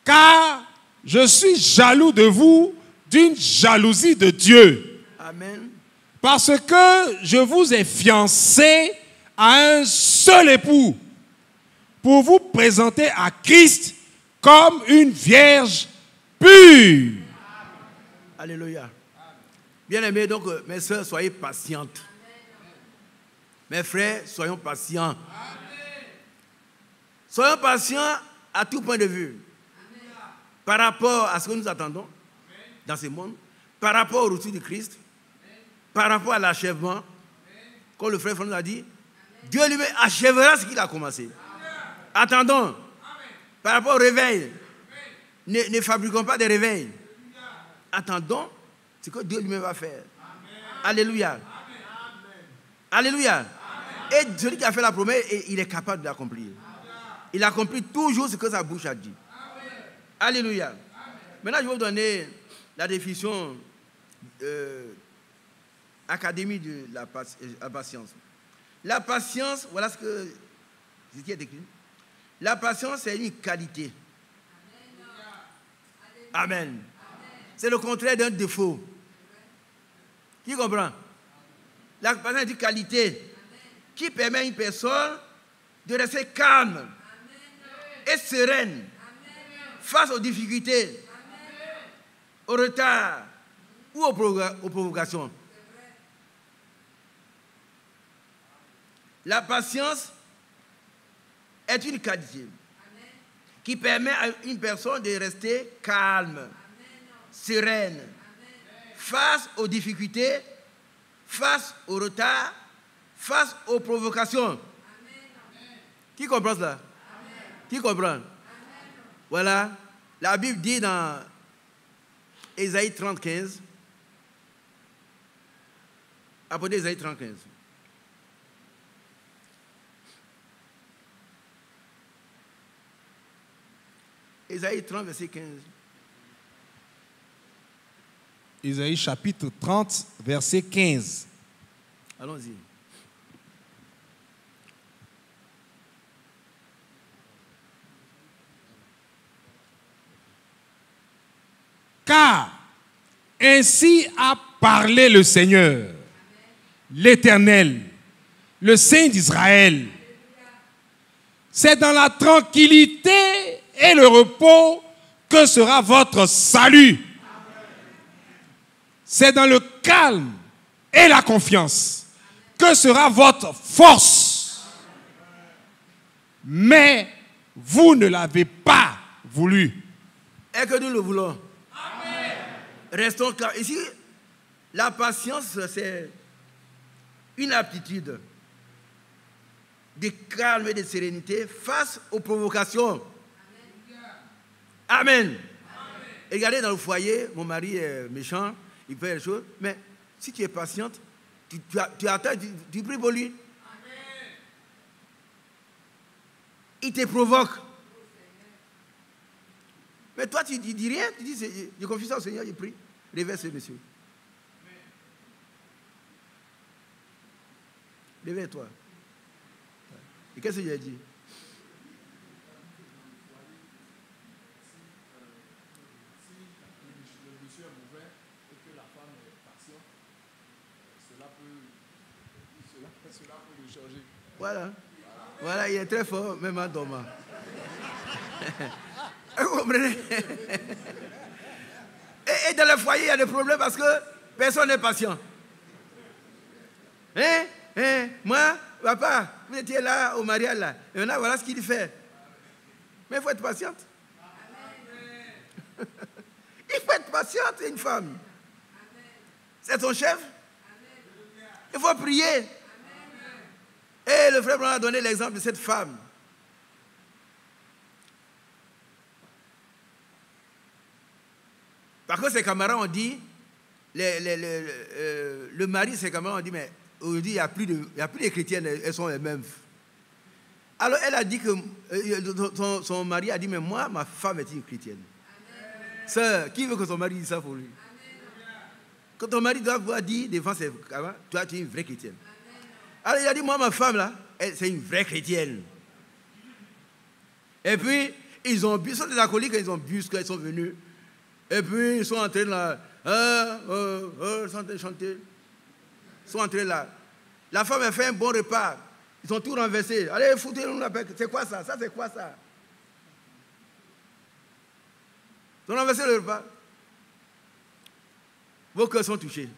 Car je suis jaloux de vous d'une jalousie de Dieu. Amen. Parce que je vous ai fiancé à un seul époux pour vous présenter à Christ comme une vierge pure. Alléluia. Bien-aimés, donc, mes soeurs, soyez patientes. Mes frères, soyons patients. Soyons patients à tout point de vue. Par rapport à ce que nous attendons dans ce monde, par rapport au retour du Christ, par rapport à l'achèvement, comme le frère nous a dit, Dieu lui-même achèvera ce qu'il a commencé. Attendons. Par rapport au réveil, ne fabriquons pas de réveil. Attendons ce que Dieu lui-même va faire. Alléluia. Alléluia. Et celui qui a fait la promesse, il est capable de l'accomplir. Il accomplit toujours ce que sa bouche a dit. Alléluia. Maintenant, je vais vous donner la définition académique de la patience. La patience, voilà ce qui est écrit. La patience, c'est une qualité. Amen. C'est le contraire d'un défaut. Qui comprend? La patience est une qualité qui permet à une personne de rester calme et sereine face aux difficultés, au retard ou aux provocations. La patience est une qualité qui permet à une personne de rester calme, sereine, face aux difficultés, face au retard, face aux provocations. Qui comprend cela? Qui comprend? Voilà. La Bible dit dans Ésaïe 35, après Ésaïe 35. Ésaïe 30, verset 15. Ésaïe chapitre 30, verset 15. Allons-y. Car ainsi a parlé le Seigneur, l'Éternel, le Saint d'Israël. C'est dans la tranquillité et le repos que sera votre salut. C'est dans le calme et la confiance que sera votre force. Mais vous ne l'avez pas voulu. Et que nous le voulons. Restons calmes. Ici, la patience, c'est une aptitude de calme et de sérénité face aux provocations. Amen. Amen. Regardez dans le foyer, mon mari est méchant, il fait les choses, mais si tu es patiente, tu attends, tu pries pour lui. Amen. Il te provoque. Mais toi, tu ne dis rien, tu dis, je confie ça au Seigneur, je prie. Réveille ce monsieur. Réveille-toi. Et qu'est-ce que j'ai dit? Voilà. Voilà, il est très fort, même en dormant. Vous comprenez? Et dans le foyer, il y a des problèmes parce que personne n'est patient. Moi, papa, vous étiez là au mariage, là. Et maintenant, voilà ce qu'il fait. Mais il faut être patiente. Il faut être patiente, une femme. C'est ton chef. Il faut prier. Et le frère Branham a donné l'exemple de cette femme. Par contre, ses camarades ont dit, le mari, ses camarades ont dit, mais aujourd'hui, il n'y a plus de chrétiennes, elles sont les mêmes. Alors, elle a dit que, son mari a dit, mais moi, ma femme est une chrétienne. Sœur, qui veut que son mari dise ça pour lui? Quand ton mari doit pouvoir dire devant ses camarades, toi, tu es une vraie chrétienne. Alors, il a dit, moi, ma femme, là, c'est une vraie chrétienne. Et puis, ils sont des alcooliques, ils ont bu ce qu'ils sont venus. Et puis, ils sont entrés là. Ils sont en train de chanter. Ils sont entrés là. La femme a fait un bon repas. Ils ont tout renversé. Allez, foutez-nous la paix. C'est quoi ça? Ça, c'est quoi ça? Ils ont renversé le repas. Vos cœurs sont touchés.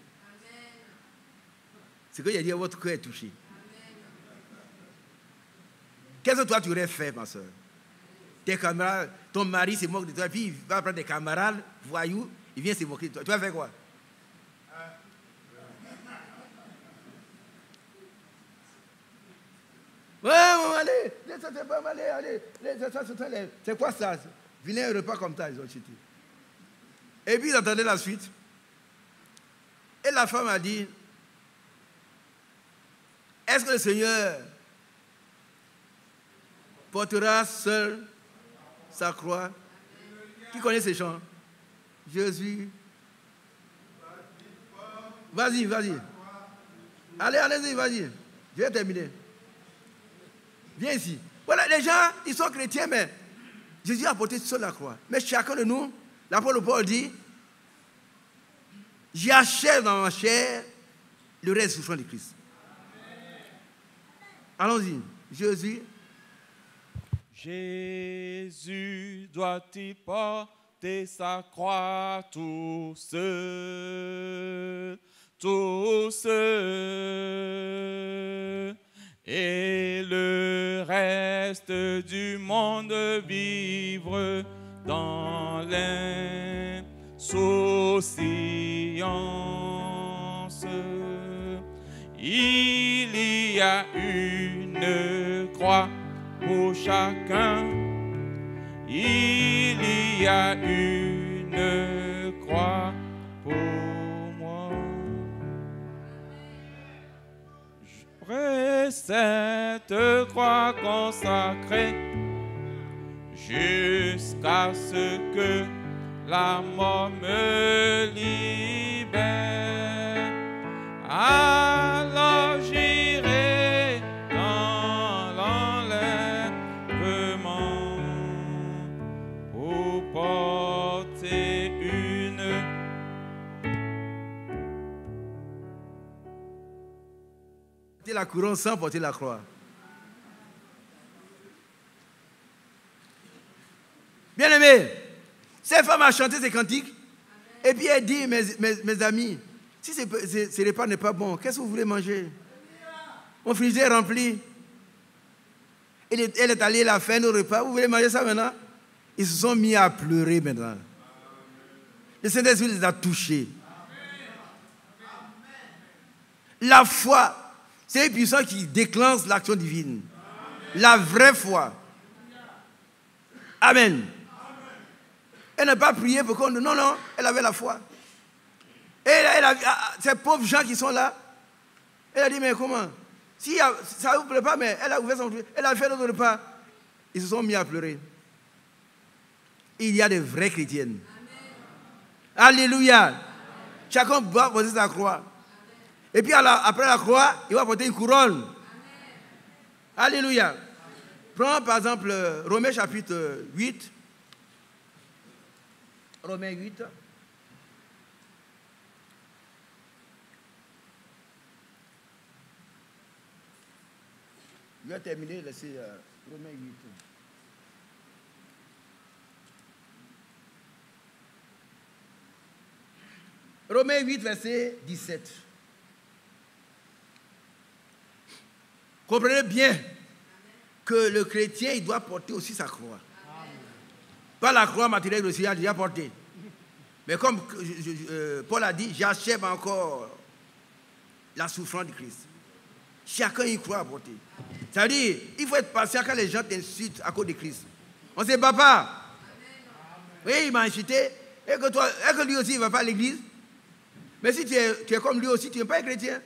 C'est qu'il a dit, votre cœur est touché. Qu'est-ce que toi tu aurais fait, ma soeur? Tes camarades, ton mari se moque de toi, puis il va prendre des camarades, voyous, il vient se moquer de toi. Tu vas faire quoi? Allez, c'est quoi ça? Venez un repas comme ça, ils ont chuté. Et puis ils attendaient la suite. Et la femme a dit, est-ce que le Seigneur portera seul sa croix? Qui connaît ces chants? Jésus. Vas-y. Allez, vas-y. Je vais terminer. Viens ici. Voilà, les gens, ils sont chrétiens, mais Jésus a porté seul la croix. Mais chacun de nous, l'apôtre Paul dit, j'achève dans ma chair le reste souffrant de Christ. Allons-y. Jésus doit-il porter sa croix tout seul, et le reste du monde vivre dans l'insouciance. Il y a une croix pour chacun, il y a une croix pour moi. J'aurai cette croix consacrée jusqu'à ce que la mort me libère. Alors j'irai dans l'enlèvement pour porter une. Porter la couronne sans porter la croix. Bien-aimé, cette femme a chanté ses cantiques et puis elle dit, mes amis, si ce repas n'est pas bon, qu'est-ce que vous voulez manger? Mon frigidaire est rempli. Elle est allée la faire nos repas. Vous voulez manger ça maintenant? Ils se sont mis à pleurer maintenant. Le Saint-Esprit les a touchés. La foi, c'est une puissance qui déclenche l'action divine. La vraie foi. Amen. Elle n'a pas prié pour qu'on... Non, elle avait la foi. Et ces pauvres gens qui sont là, elle a dit, mais comment? Si ça ne vous plaît pas, mais elle a ouvert son truc, elle a fait notre repas. Ils se sont mis à pleurer. Il y a des vraies chrétiennes. Amen. Alléluia. Amen. Chacun doit poser sa croix. Et puis après la croix, il va porter une couronne. Alléluia. Prends par exemple Romains chapitre 8. Romains 8. Je vais terminer, laissez Romains 8. Romains 8, verset 17. Comprenez bien que le chrétien, il doit porter aussi sa croix. Pas la croix matérielle que le Seigneur a déjà portée. Mais comme Paul a dit, j'achève encore la souffrance du Christ. Chacun y croit à porter. Ça veut dire, il faut être patient quand les gens t'insultent à cause de Christ. On sait, papa, oui, il m'a insulté, et que lui aussi, il ne va pas à l'église. Mais si tu es comme lui aussi, tu n'es pas un chrétien.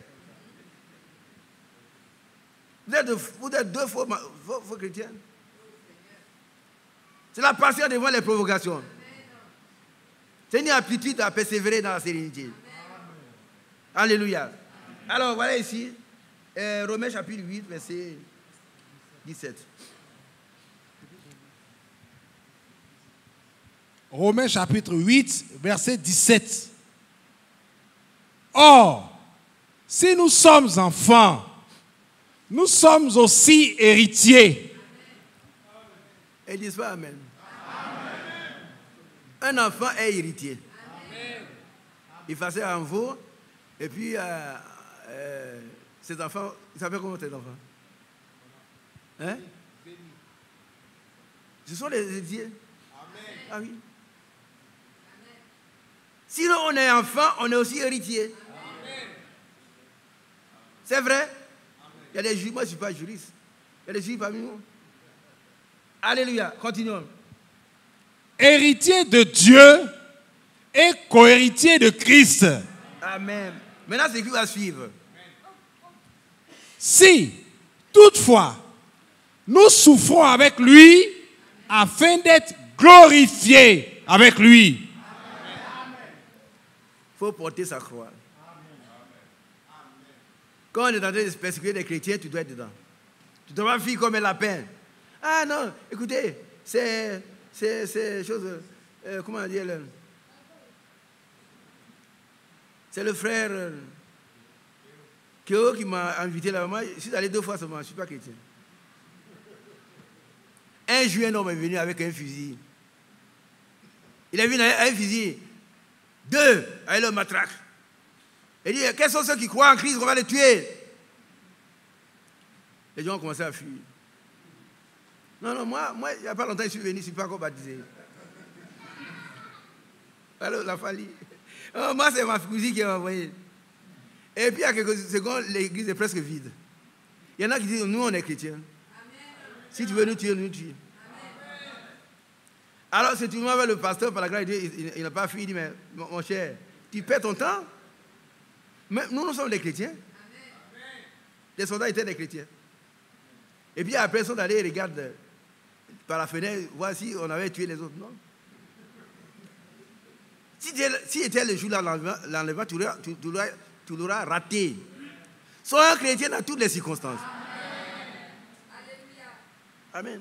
Vous êtes deux faux chrétiens. C'est la patience devant les provocations. C'est une aptitude à persévérer dans la sérénité. Alléluia. Alors, voilà ici, Romains chapitre 8, verset 17. Romains chapitre 8, verset 17. Or, si nous sommes enfants, nous sommes aussi héritiers. Et ils disent pas Amen. Un enfant est héritier. Il faisait un veau, et puis ses enfants, ils s'appellent comment tes enfants? Hein? Ce sont les héritiers. Ah oui. Sinon on est enfant, on est aussi héritier. C'est vrai? Il y a des juristes, moi je ne suis pas juriste. Il y a des juristes parmi nous. Alléluia, continuons. Héritier de Dieu et co-héritier de Christ. Amen. Maintenant, c'est qui va suivre. Si, toutefois, nous souffrons avec lui afin d'être glorifiés avec lui. Il faut porter sa croix. Quand on est en train de persécuter les chrétiens, tu dois être dedans. Tu ne dois pas vivre comme un lapin. Ah non, écoutez, c'est chose, comment dire, c'est le frère Kéo qui m'a invité là. Moi, je suis allé 2 fois seulement, je ne suis pas chrétien. Un jour, un homme est venu avec un fusil. Il est venu avec un fusil. 2, avec le matraque. Il dit, quels sont ceux qui croient en Christ, on va les tuer? Les gens ont commencé à fuir. Non, moi, il n'y a pas longtemps, je suis venu, je ne suis pas encore baptisé. Alors, la famille. Oh, moi, c'est ma cousine qui m'a envoyé. Et puis, il y a quelques secondes, l'église est presque vide. Il y en a qui disent, nous, on est chrétiens. Si tu veux nous tuer, nous tuer. Alors, c'est tout le monde avec le pasteur, par la grâce de Dieu, il n'a pas fui, il dit, mais mon cher, tu perds ton temps? Mais nous sommes des chrétiens. Les soldats étaient des chrétiens. Et puis après, ils sont allés, ils regardent par la fenêtre, voir si on avait tué les autres. Non. Si était le jour de l'enlèvement, tu l'auras raté. Sois un chrétien dans toutes les circonstances. Amen.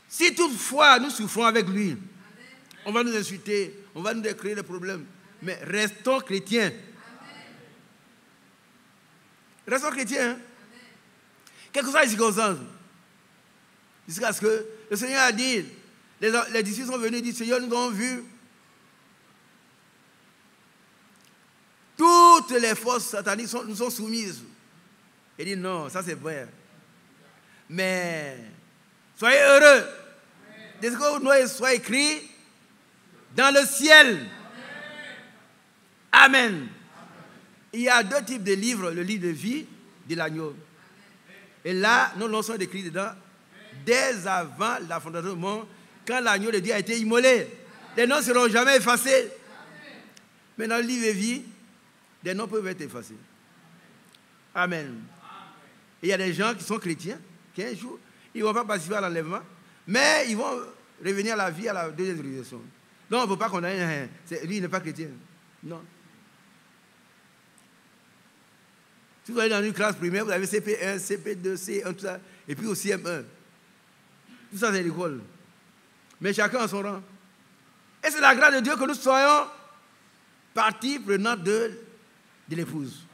Si toutefois nous souffrons avec lui, on va nous insulter, on va nous créer des problèmes. Mais restons chrétiens. Restons chrétiens. Hein? Quelles que soient les circonstances. Jusqu'à ce que le Seigneur a dit, les disciples sont venus et disent, Seigneur, nous avons vu toutes les forces sataniques nous sont soumises. Il dit, non, ça c'est vrai. Mais soyez heureux de ce que nous soit écrit dans le ciel. Amen. Il y a 2 types de livres, le livre de vie de l'agneau. Et là, nos noms sont décrits dedans dès avant la fondation du monde, quand l'agneau de Dieu a été immolé. Les noms ne seront jamais effacés. Mais dans le livre de vie, les noms peuvent être effacés. Amen. Et il y a des gens qui sont chrétiens, qui un jour, ils ne vont pas participer à l'enlèvement, mais ils vont revenir à la vie à la deuxième résurrection. Donc on ne peut pas condamner, lui il n'est pas chrétien. Non. Si vous allez dans une classe primaire, vous avez CP1, CP2, C1, tout ça, et puis au CM1. Tout ça, c'est l'école. Mais chacun a son rang. Et c'est la grâce de Dieu que nous soyons partie prenante de l'épouse.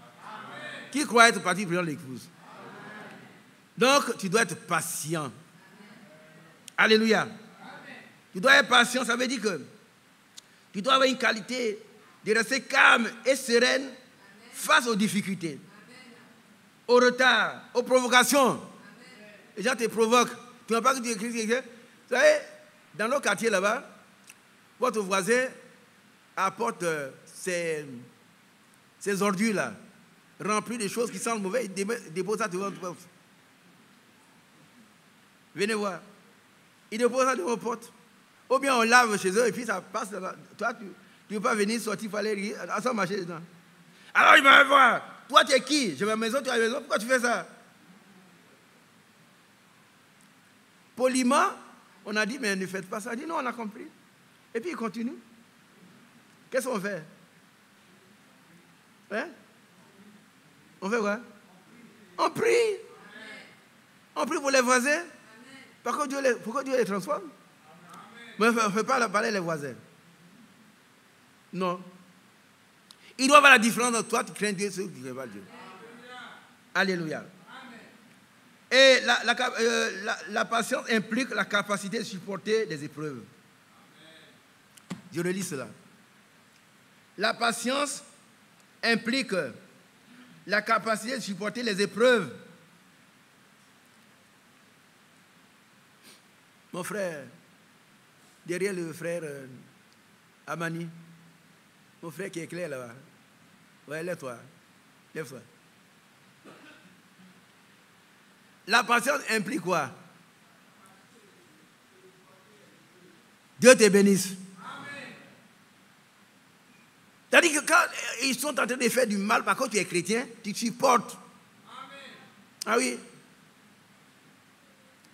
Qui croit être partie prenante de l'épouse? Donc, tu dois être patient. Alléluia. Amen. Tu dois être patient, ça veut dire que tu dois avoir une qualité de rester calme et sereine face aux difficultés, au retard, aux provocations. Les gens te provoquent. Tu n'as pas que tu écris. Vous savez, dans nos quartiers là-bas, votre voisin apporte ces ordures-là, remplies de choses qui sentent mauvais, il dépose ça devant votre porte. Venez voir. Il dépose ça devant votre porte. Ou bien on lave chez eux et puis ça passe. Toi, tu ne peux pas venir sortir, il fallait sans marcher dedans. Alors il va me voir. Toi, tu es qui? Je vais à la maison, tu es à la maison. Pourquoi tu fais ça? Poliment, on a dit, mais ne faites pas ça. Il dit, non, on a compris. Et puis il continue. Qu'est-ce qu'on fait? Hein? On fait quoi? On prie. On prie pour les voisins. Pourquoi Dieu les transforme? Mais on ne fait pas parler les voisins. Non. Il doit y avoir la différence entre toi, tu crains Dieu, et ceux qui ne craignent pas Dieu. Alléluia. Et la patience implique la capacité de supporter des épreuves. Je relis cela. La patience implique la capacité de supporter les épreuves. Mon frère, derrière le frère Amani, mon frère qui est clair là-bas. Ouais, lève-toi. Lève-toi. La patience implique quoi? Dieu te bénisse. C'est-à-dire que quand ils sont en train de faire du mal, par contre tu es chrétien, tu supportes. Amen. Ah oui.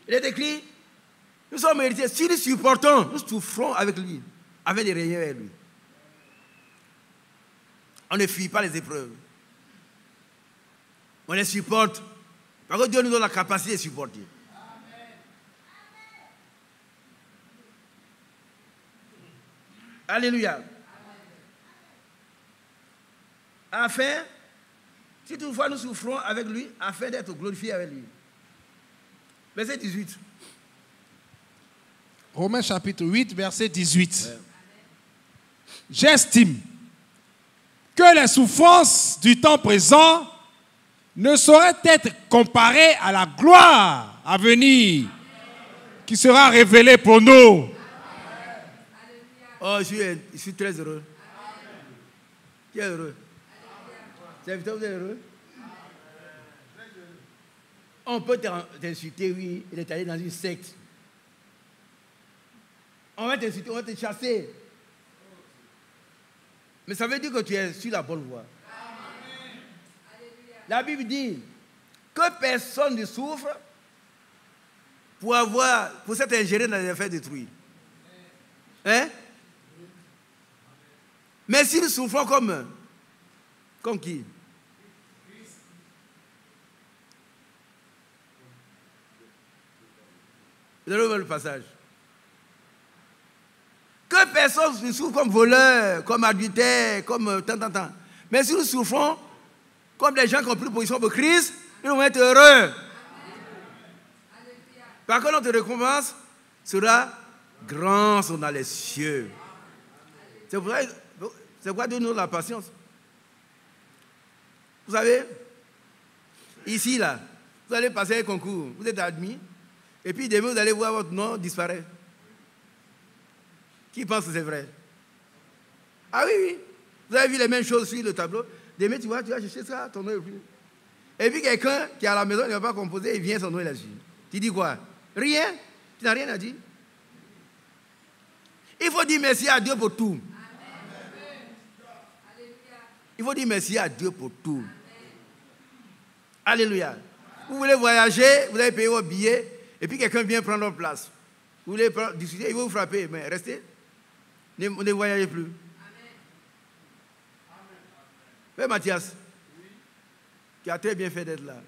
Il est écrit, nous sommes héritiers. Si nous supportons, nous souffrons avec lui, avec des rayons avec lui. On ne fuit pas les épreuves. On les supporte. Par contre, Dieu nous donne la capacité de supporter. Amen. Alléluia. Amen. Afin, si toutefois nous souffrons avec lui, afin d'être glorifiés avec lui. Verset 18. Romains chapitre 8, verset 18. Ouais. J'estime que les souffrances du temps présent ne sauraient être comparées à la gloire à venir qui sera révélée pour nous. Oh, je suis très heureux. Qui est heureux? Vous êtes heureux? On peut t'insulter, oui, il est allé dans une secte. On va t'insulter, on va te chasser. Mais ça veut dire que tu es sur la bonne voie. La Bible dit que personne ne souffre pour s'être ingéré dans les affaires détruites. Hein? Mais si nous souffrons comme qui? Vous allez voir le passage. Que personne ne souffre comme voleur, comme adultère, comme tant. Mais si nous souffrons comme les gens qui ont pris position pour Christ, nous allons être heureux. Par contre, notre récompense sera grande dans les cieux. C'est pourquoi Dieu nous donne la patience. Vous savez, ici, là, vous allez passer un concours, vous êtes admis, et puis demain, vous allez voir votre nom disparaître. Qui pense que c'est vrai? Ah oui. Vous avez vu les mêmes choses sur le tableau. Demain, tu vas chercher ça, ton nom est plus. Et puis quelqu'un qui est à la maison, il ne va pas composer, il vient, son nom est là-dessus. Tu dis quoi? Rien. Tu n'as rien à dire. Il faut dire merci à Dieu pour tout. Il faut dire merci à Dieu pour tout. Alléluia. Vous voulez voyager, vous avez payé vos billets, et puis quelqu'un vient prendre votre place. Vous voulez discuter, il va vous frapper, mais restez. Ne voyagez plus. Amen. Mathias. qui a très bien fait d'être là.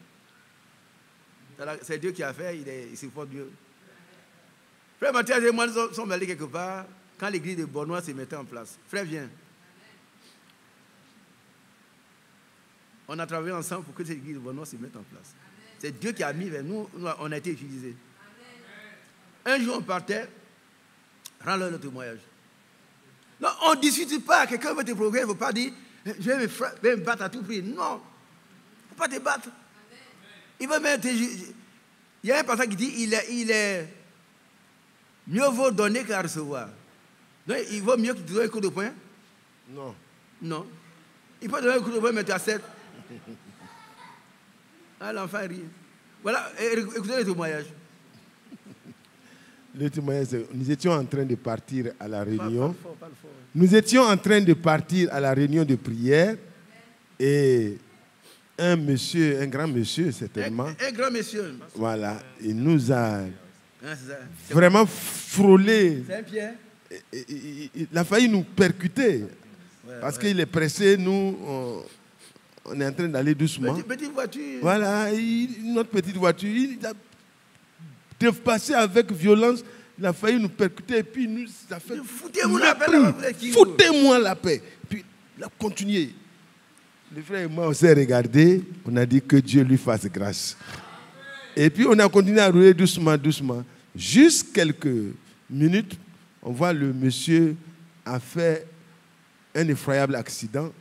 C'est Dieu qui a fait, il supporte Dieu. Frère Mathias et moi, nous sommes allés quelque part quand l'église de Bornois se mettait en place. Frère, viens. On a travaillé ensemble pour que cette église de Bornois se mette en place. C'est Dieu qui a mis vers nous, on a été utilisés. Un jour, on partait, rends-leur le témoignage. Non, on ne discute pas. Quelqu'un veut te provoquer, il ne faut pas dire je vais me battre à tout prix. Non, il ne faut pas te battre. Il va même il y a un passage qui dit il est mieux vaut donner qu'à recevoir. Donc, il vaut mieux que tu donnes un coup de poing. Non. Non. Il peut donner un coup de poing, mais tu acceptes. Ah, l'enfant rit. Voilà, écoutez le témoignage. Le témoignage, nous étions en train de partir à la réunion. Parle fort. Nous étions en train de partir à la réunion de prière et un monsieur, un grand monsieur certainement, Un grand monsieur. voilà, il nous a Hein, c'est ça. vraiment frôlé. C'est un Pierre. Il a failli nous percuter parce qu'il est pressé, nous, on est en train d'aller doucement. Petite voiture. Voilà, notre petite voiture, il a dépassé avec violence, il a failli nous percuter et puis nous, ça fait... Foutez-moi la paix. Foutez-moi la paix. Puis il a continué. Le frère et moi, on s'est regardé, on a dit que Dieu lui fasse grâce. Et puis on a continué à rouler doucement, doucement. Juste quelques minutes, on voit le monsieur a fait un effroyable accident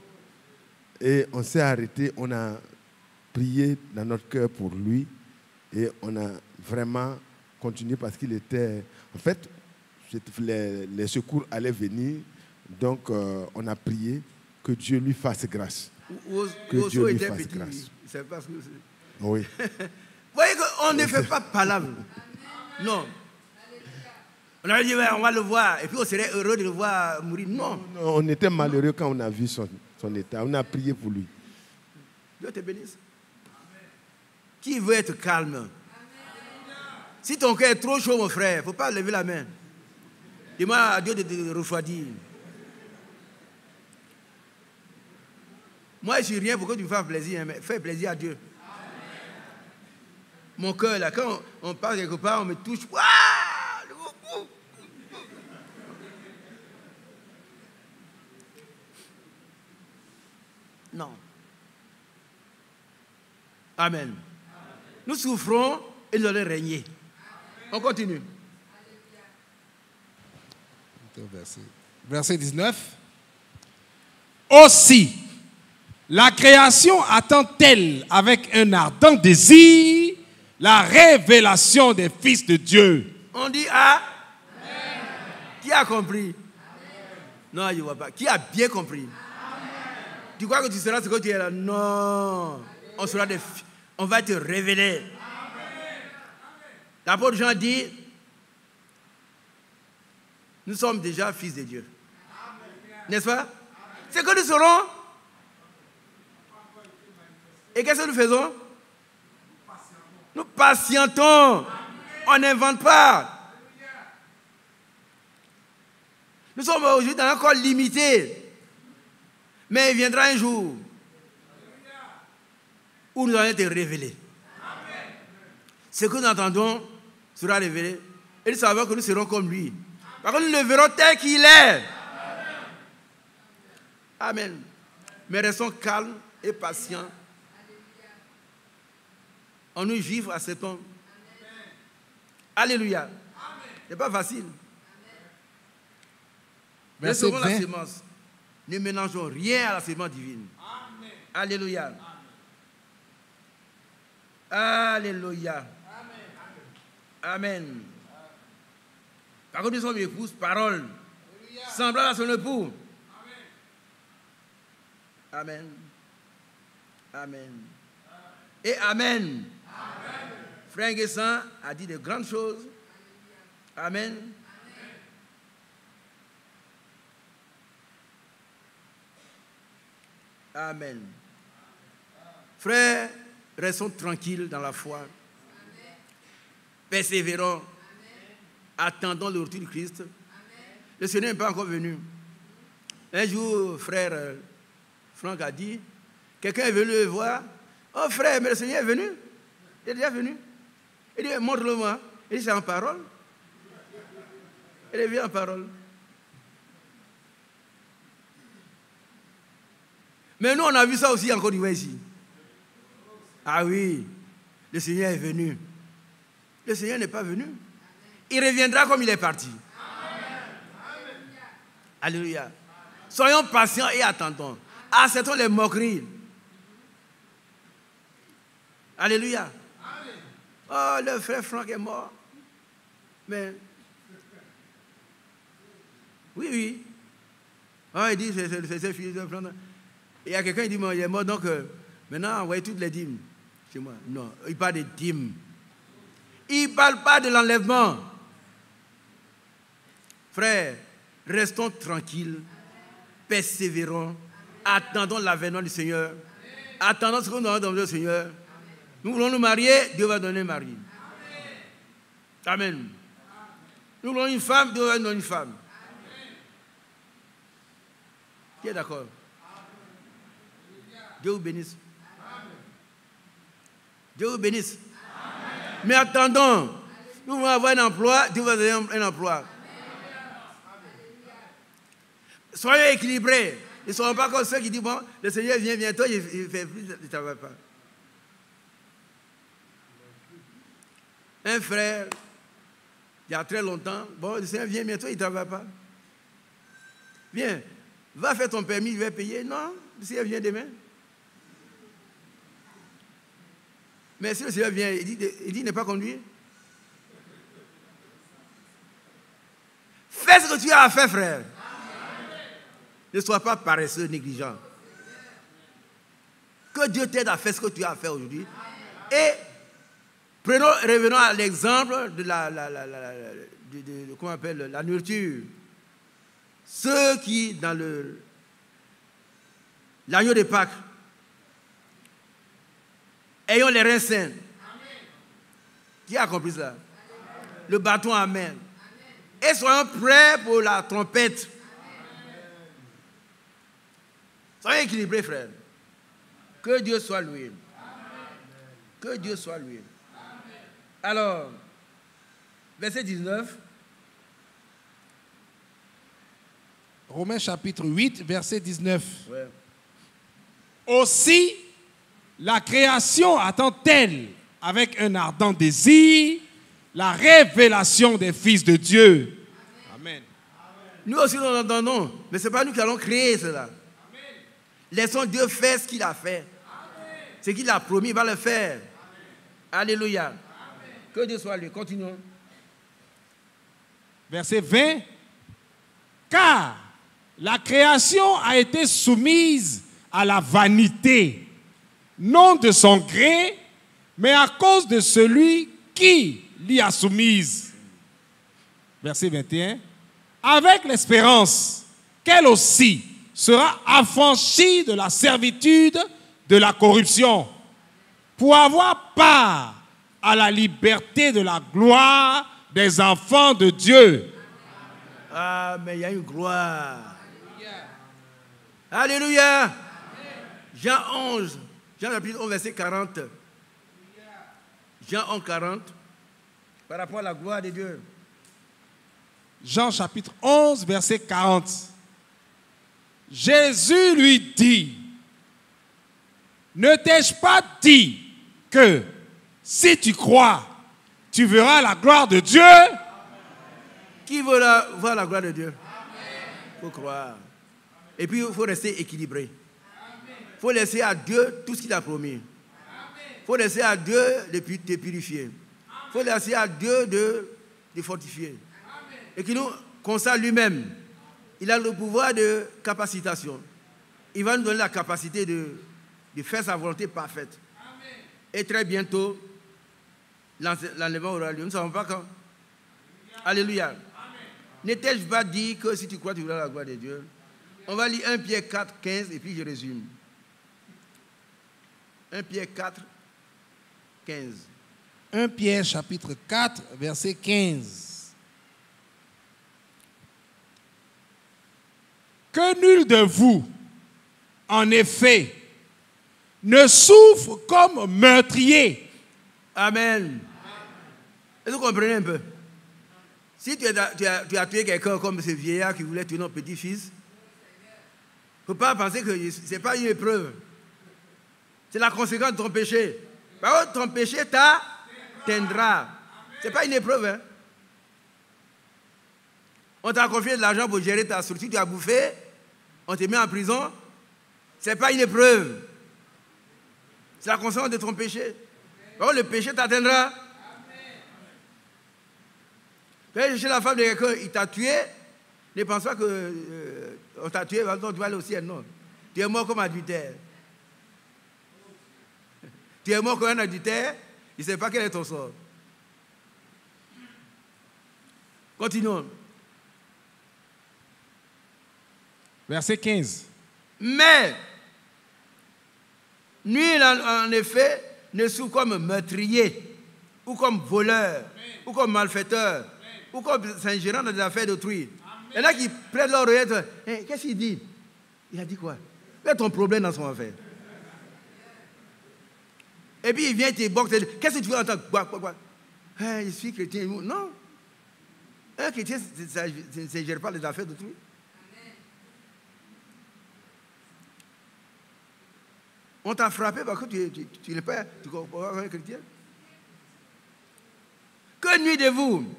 et on s'est arrêté, on a prié dans notre cœur pour lui et on a vraiment continué parce qu'il était... En fait, les secours allaient venir, donc on a prié que Dieu lui fasse grâce. Que Dieu lui fasse grâce. C'est parce que Oui. Vous voyez qu'on ne fait pas palabre. Non. On aurait dit, on va le voir, et puis on serait heureux de le voir mourir. Non. Non, on était malheureux quand on a vu son état. On a prié pour lui. Dieu te bénisse. Qui veut être calme? Si ton cœur est trop chaud, mon frère, il ne faut pas lever la main. Demande à Dieu de te refroidir. Moi, je ne suis rien pour que tu me fasses plaisir, mais fais plaisir à Dieu. Mon cœur, là, quand on part quelque part, on me touche. Non. Amen. Nous souffrons et nous allons régner. On continue. Verset 19. Aussi, la création attend-elle avec un ardent désir la révélation des fils de Dieu. On dit Amen. Qui a compris? Amen. Non, je ne vois pas. Qui a bien compris? Amen. Tu crois que tu seras ce que tu es là? Non. On va te révéler. L'apôtre Jean dit, nous sommes déjà fils de Dieu. N'est-ce pas? C'est que nous serons. Et qu'est-ce que nous faisons? Nous patientons. On n'invente pas. Nous sommes aujourd'hui dans un corps limité. Mais il viendra un jour où nous allons être révélés. Ce que nous entendons sera révélé. Et nous savons que nous serons comme lui. Parce que nous le verrons tel qu'il est. Amen. Mais restons calmes et patients. En nous juifs, acceptons. Alléluia. Ce n'est pas facile. Verset Recevons la 20. sémence. Ne mélangeons rien à la sémence divine. Amen. Alléluia. Alléluia. Amen. Par contre, nous sommes épouses, parole. Semblable à son époux. Amen. Amen. Et Amen. Frère Nguessan a dit de grandes choses. Amen. Amen. Frères, restons tranquilles dans la foi. Persévérons. Attendons le retour du Christ. Le Seigneur n'est pas encore venu. Un jour, frère Franck a dit, quelqu'un est venu le voir, Oh frère, mais le Seigneur est venu. Il est déjà venu. Il dit, montre-le-moi. Il dit, c'est en parole. Il est venu en parole. Mais nous, on a vu ça aussi en Côte d'Ivoire ici. Ah oui, le Seigneur est venu. Le Seigneur n'est pas venu. Il reviendra comme il est parti. Alléluia. Soyons patients et attendons. Acceptons les moqueries. Alléluia. Oh, le frère Franck est mort. Mais, oui. Oh, il dit, c'est fini de prendre. Il y a quelqu'un qui dit, bon, il est mort, donc maintenant, envoyez toutes les dîmes chez moi. Non, il parle de dîmes. Il ne parle pas de l'enlèvement. Frère, restons tranquilles, persévérons, attendons l'avènement du Seigneur, attendons ce qu'on doit demander au Seigneur. Nous voulons nous marier, Dieu va donner un mari. Amen. Nous voulons une femme, Dieu va donner une femme. Qui est d'accord? Dieu vous bénisse. Dieu vous bénisse. Mais attendons, nous voulons avoir un emploi, Dieu va donner un emploi. Soyons équilibrés. Ne soyons pas comme ceux qui disent, bon, le Seigneur vient bientôt, il fait plus, il ne travaille pas. Un frère, il y a très longtemps, bon, le Seigneur vient bientôt, il ne travaille pas. Viens, va faire ton permis, je vais payer. Non, le Seigneur vient demain. Mais si le Seigneur vient, il dit ne pas conduire. Fais ce que tu as à faire, frère. Ne sois pas paresseux, négligent. Que Dieu t'aide à faire ce que tu as à faire aujourd'hui. Et revenons à l'exemple de comment on appelle, la nourriture. Ceux qui, dans l'agneau de Pâques, ayons les reins sains. Qui a compris ça? Le bâton, amen. Et soyons prêts pour la trompette. Soyez équilibrés, frère. Que Dieu soit loué. Que Dieu soit loué. Alors, verset 19. Romains chapitre 8, verset 19. Ouais. Aussi, la création attend-elle avec un ardent désir la révélation des fils de Dieu. Amen. Nous aussi nous entendons, mais ce n'est pas nous qui allons créer cela. Laissons Dieu faire ce qu'il a fait. Ce qu'il a promis, il va le faire. Alléluia. Amen. Que Dieu soit loué. Continuons. Verset 20. Car la création a été soumise à la vanité, non de son gré, mais à cause de celui qui l'y a soumise. Verset 21. Avec l'espérance qu'elle aussi sera affranchie de la servitude de la corruption, pour avoir part à la liberté de la gloire des enfants de Dieu. Ah, mais il y a une gloire. Alléluia. Amen. Jean 11, Jean chapitre 11, verset 40. Jean 11, 40, par rapport à la gloire de Dieu. Jean chapitre 11, verset 40. Jésus lui dit, ne t'ai-je pas dit que si tu crois, tu verras la gloire de Dieu? Qui veut voir la gloire de Dieu? Il faut croire. Et puis, il faut rester équilibré. Il faut laisser à Dieu tout ce qu'il a promis. Il faut laisser à Dieu de te purifier. Il faut laisser à Dieu de fortifier. Et qu'il nous consacre lui-même. Il a le pouvoir de capacitation. Il va nous donner la capacité de faire sa volonté parfaite. Et très bientôt, l'enlèvement aura lieu. Nous ne savons pas quand. Alléluia. Ne t'ai-je pas dit que si tu crois, tu verras la gloire de Dieu? On va lire 1 Pierre 4, 15 et puis je résume. 1 Pierre 4, 15. 1 Pierre chapitre 4, verset 15. Que nul de vous, en effet, ne souffre comme meurtrier. Amen. Est-ce que vous comprenez un peu? Si tu as tué quelqu'un comme ce vieillard qui voulait tuer notre petit-fils, il ne faut pas penser que ce n'est pas une épreuve. C'est la conséquence de ton péché. Par contre, ton péché t'atteindra. Ce n'est pas une épreuve. Hein? On t'a confié de l'argent pour gérer ta structure, tu as bouffé, on te met en prison. Ce n'est pas une épreuve. C'est la conséquence de ton péché. Par contre, le péché t'atteindra. Tu vas chercher la femme de quelqu'un, il t'a tué, ne pense pas qu'on t'a tué, tu vas aller au ciel, non. Tu es mort comme adultère. Tu es mort comme un adultère, il ne sait pas quel est ton sort. Continuons. Verset 15. Mais, nul en effet ne souffre comme meurtrier, ou comme voleur, ou comme malfaiteur, ou comme s'ingérant dans des affaires d'autrui. Il y en a qui prennent l'oreillette. Hey, qu'est-ce qu'il dit? Il a dit quoi? Mets ton problème dans son affaire. Et puis il vient te boxe. Qu'est-ce que tu veux entendre? Quoi? Hey, je suis chrétien. Non. Un chrétien ne s'ingère pas les affaires d'autrui. On t'a frappé parce que tu n'es pas un chrétien. Que nuit de vous?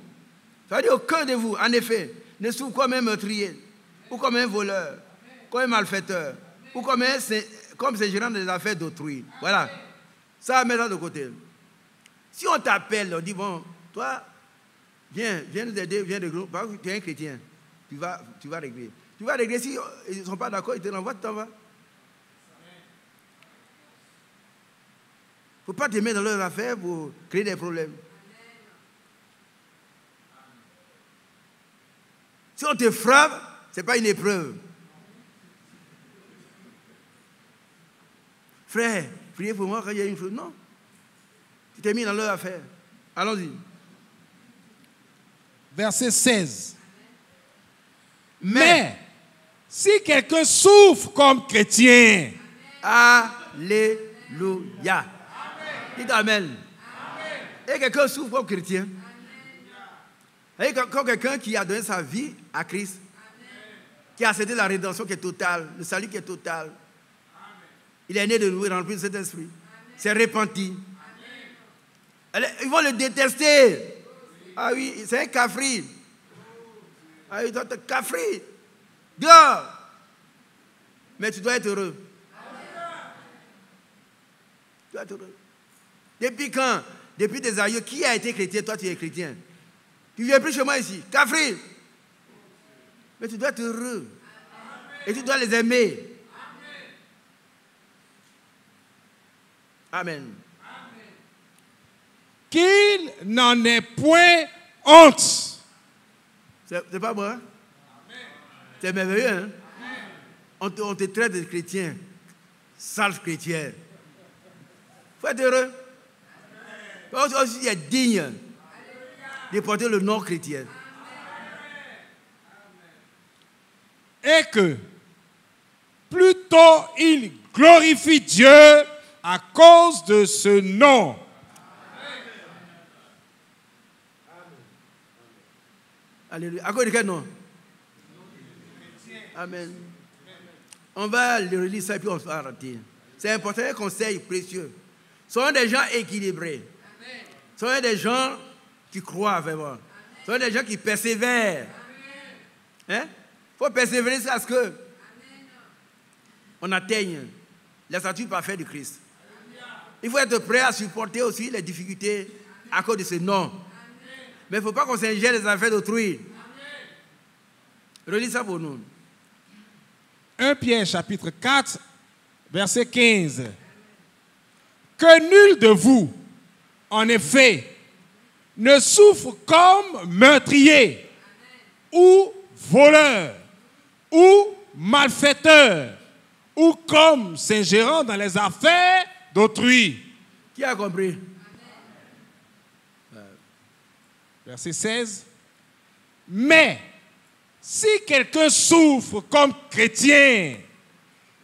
Ça veut dire aucun de vous, en effet, ne souffre comme un meurtrier, ou comme un voleur, comme un malfaiteur, ou comme ce gérant des affaires d'autrui. Voilà. Ça, mets-le de côté. Si on t'appelle, on dit, bon, toi, viens nous aider, viens de groupe, parce que tu es un chrétien, tu vas régler. Tu vas régler, si ils ne sont pas d'accord, ils te l'envoient, tu t'en vas. Il ne faut pas te mettre dans leurs affaires pour créer des problèmes. Si on te frappe, ce n'est pas une épreuve. Frère, priez pour moi quand il y a une chose. Non. Tu t'es mis dans leur affaire. Allons-y. Verset 16. Mais si quelqu'un souffre comme chrétien, Alléluia. Dites Amen. Et quelqu'un souffre comme chrétien. Et comme quelqu'un qui a donné sa vie à Christ, qui a accepté la rédemption qui est totale, le salut qui est total. Il est né de nouveau, rempli de cet esprit. C'est repenti. Ils vont le détester. Ah oui, c'est un cafri. Ah, il doit être cafri. Dehors. Mais tu dois être heureux. Tu dois être heureux. Depuis quand? Depuis des aïeux, qui a été chrétien? Toi, tu es chrétien. Tu ne viens plus chez moi ici. Cafri. Mais tu dois être heureux. Et tu dois les aimer. Amen. qu'il n'en ait point honte. C'est pas moi. C'est merveilleux, hein? On te traite de chrétien. Sale chrétien. Il faut être heureux. Parce que tu es digne de porter le nom chrétien. Et que plutôt il glorifie Dieu à cause de ce nom. Alléluia. À cause de quel nom? Amen. On va le relire ça et puis on va arrêter. C'est important, un conseil précieux. Soyons des gens équilibrés. Soyons des gens qui croient vraiment. Soyons des gens qui persévèrent. Hein? Il faut persévérer jusqu'à ce que on atteigne la stature parfaite de Christ. Il faut être prêt à supporter aussi les difficultés à cause de ce nom. Mais il ne faut pas qu'on s'ingère les affaires d'autrui. Relis ça pour nous. 1 Pierre chapitre 4, verset 15. Que nul de vous, en effet, ne souffre comme meurtrier, ou voleur, ou malfaiteur, ou comme s'ingérant dans les affaires d'autrui. Qui a compris? Verset 16. Mais si quelqu'un souffre comme chrétien,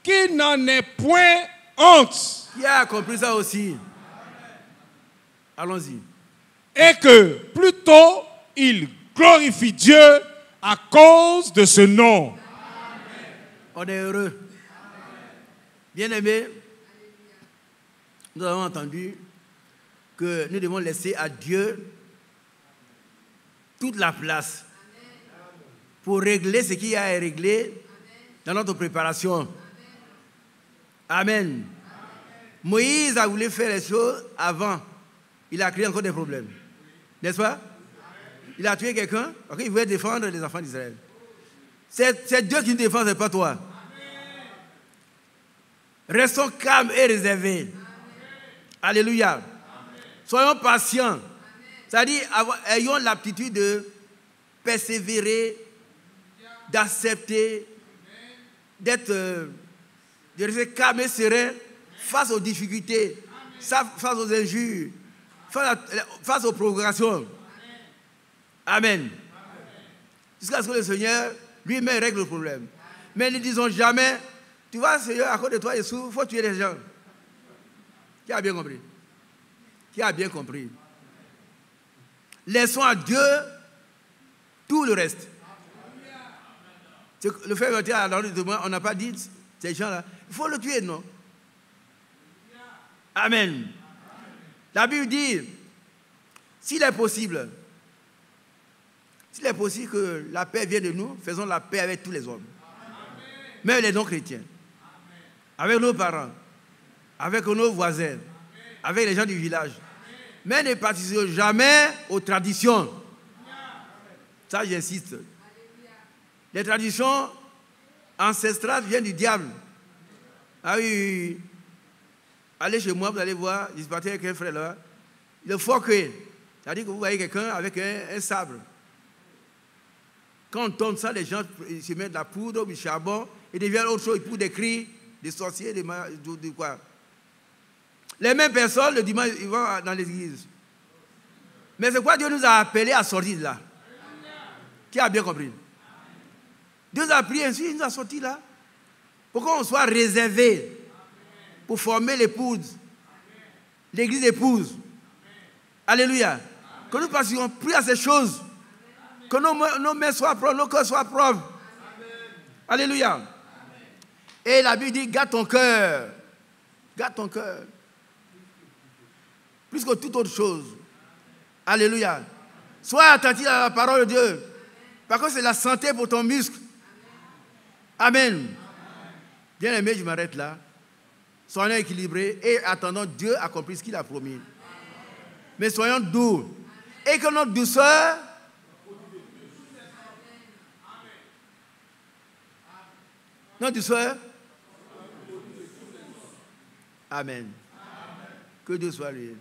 qu'il n'en ait point honte. Qui a compris ça aussi? Allons-y. Et que plutôt il glorifie Dieu à cause de ce nom. On est heureux. Bien-aimés, nous avons entendu que nous devons laisser à Dieu toute la place pour régler ce qu'il y a à régler dans notre préparation. Amen. Moïse a voulu faire les choses avant. Il a créé encore des problèmes. N'est-ce pas? Il a tué quelqu'un. Okay, il voulait défendre les enfants d'Israël. C'est Dieu qui nous défend, ce n'est pas toi. Restons calmes et réservés. Amen. Alléluia. Amen. Soyons patients. C'est-à-dire, ayons l'aptitude de persévérer, d'accepter, d'être, de rester calme et serein face aux difficultés, face aux injures, face aux provocations. Amen. Jusqu'à ce que le Seigneur lui-même règle le problème. Mais ne disons jamais, tu vois, Seigneur, à cause de toi, il faut tuer les gens. Qui a bien compris? Qui a bien compris? Laissons à Dieu tout le reste. Le frère Mathieu a donné de moi, on n'a pas dit, ces gens-là, il faut le tuer, non? Amen. La Bible dit, s'il est possible que la paix vienne de nous, faisons la paix avec tous les hommes. Même les non-chrétiens. Avec nos parents. Avec nos voisins. Avec les gens du village. Mais ne participons jamais aux traditions. Ça, j'insiste. Les traditions ancestrales viennent du diable. Ah oui. Allez chez moi, vous allez voir, je partais avec un frère là. Le forqué. C'est-à-dire que vous voyez quelqu'un avec un sabre. Quand on tombe ça, les gens se mettent de la poudre, du charbon, et deviennent autre chose, ils poussent des cris, des sorciers, de quoi. Les mêmes personnes, le dimanche, ils vont dans l'église. Mais c'est quoi Dieu nous a appelés à sortir de là? Qui a bien compris? Dieu nous a pris ainsi, il nous a sortis là. Pour qu'on soit réservé pour former l'épouse, l'église épouse. Alléluia. Que nous passions plus à ces choses. Que nos mains soient propres, nos cœurs soient propres. Alléluia. Et la Bible dit, garde ton cœur. Garde ton cœur. Plus que toute autre chose. Alléluia. Sois attentif à la parole de Dieu. Parce que c'est la santé pour ton muscle. Amen. Bien aimé, je m'arrête là. Soyons équilibrés et attendons Dieu accomplir ce qu'il a promis. Mais soyons doux. Et que notre douceur... Notre douceur... Amen. Que Dieu soit loué.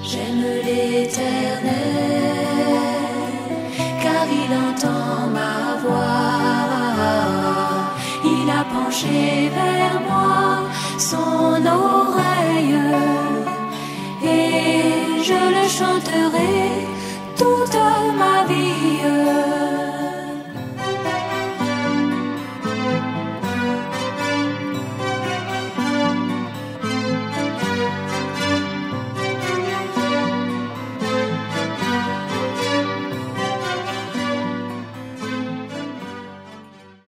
J'aime l'Éternel, car il entend ma voix. Il a penché vers moi son oreille, et je le chanterai toute ma vie.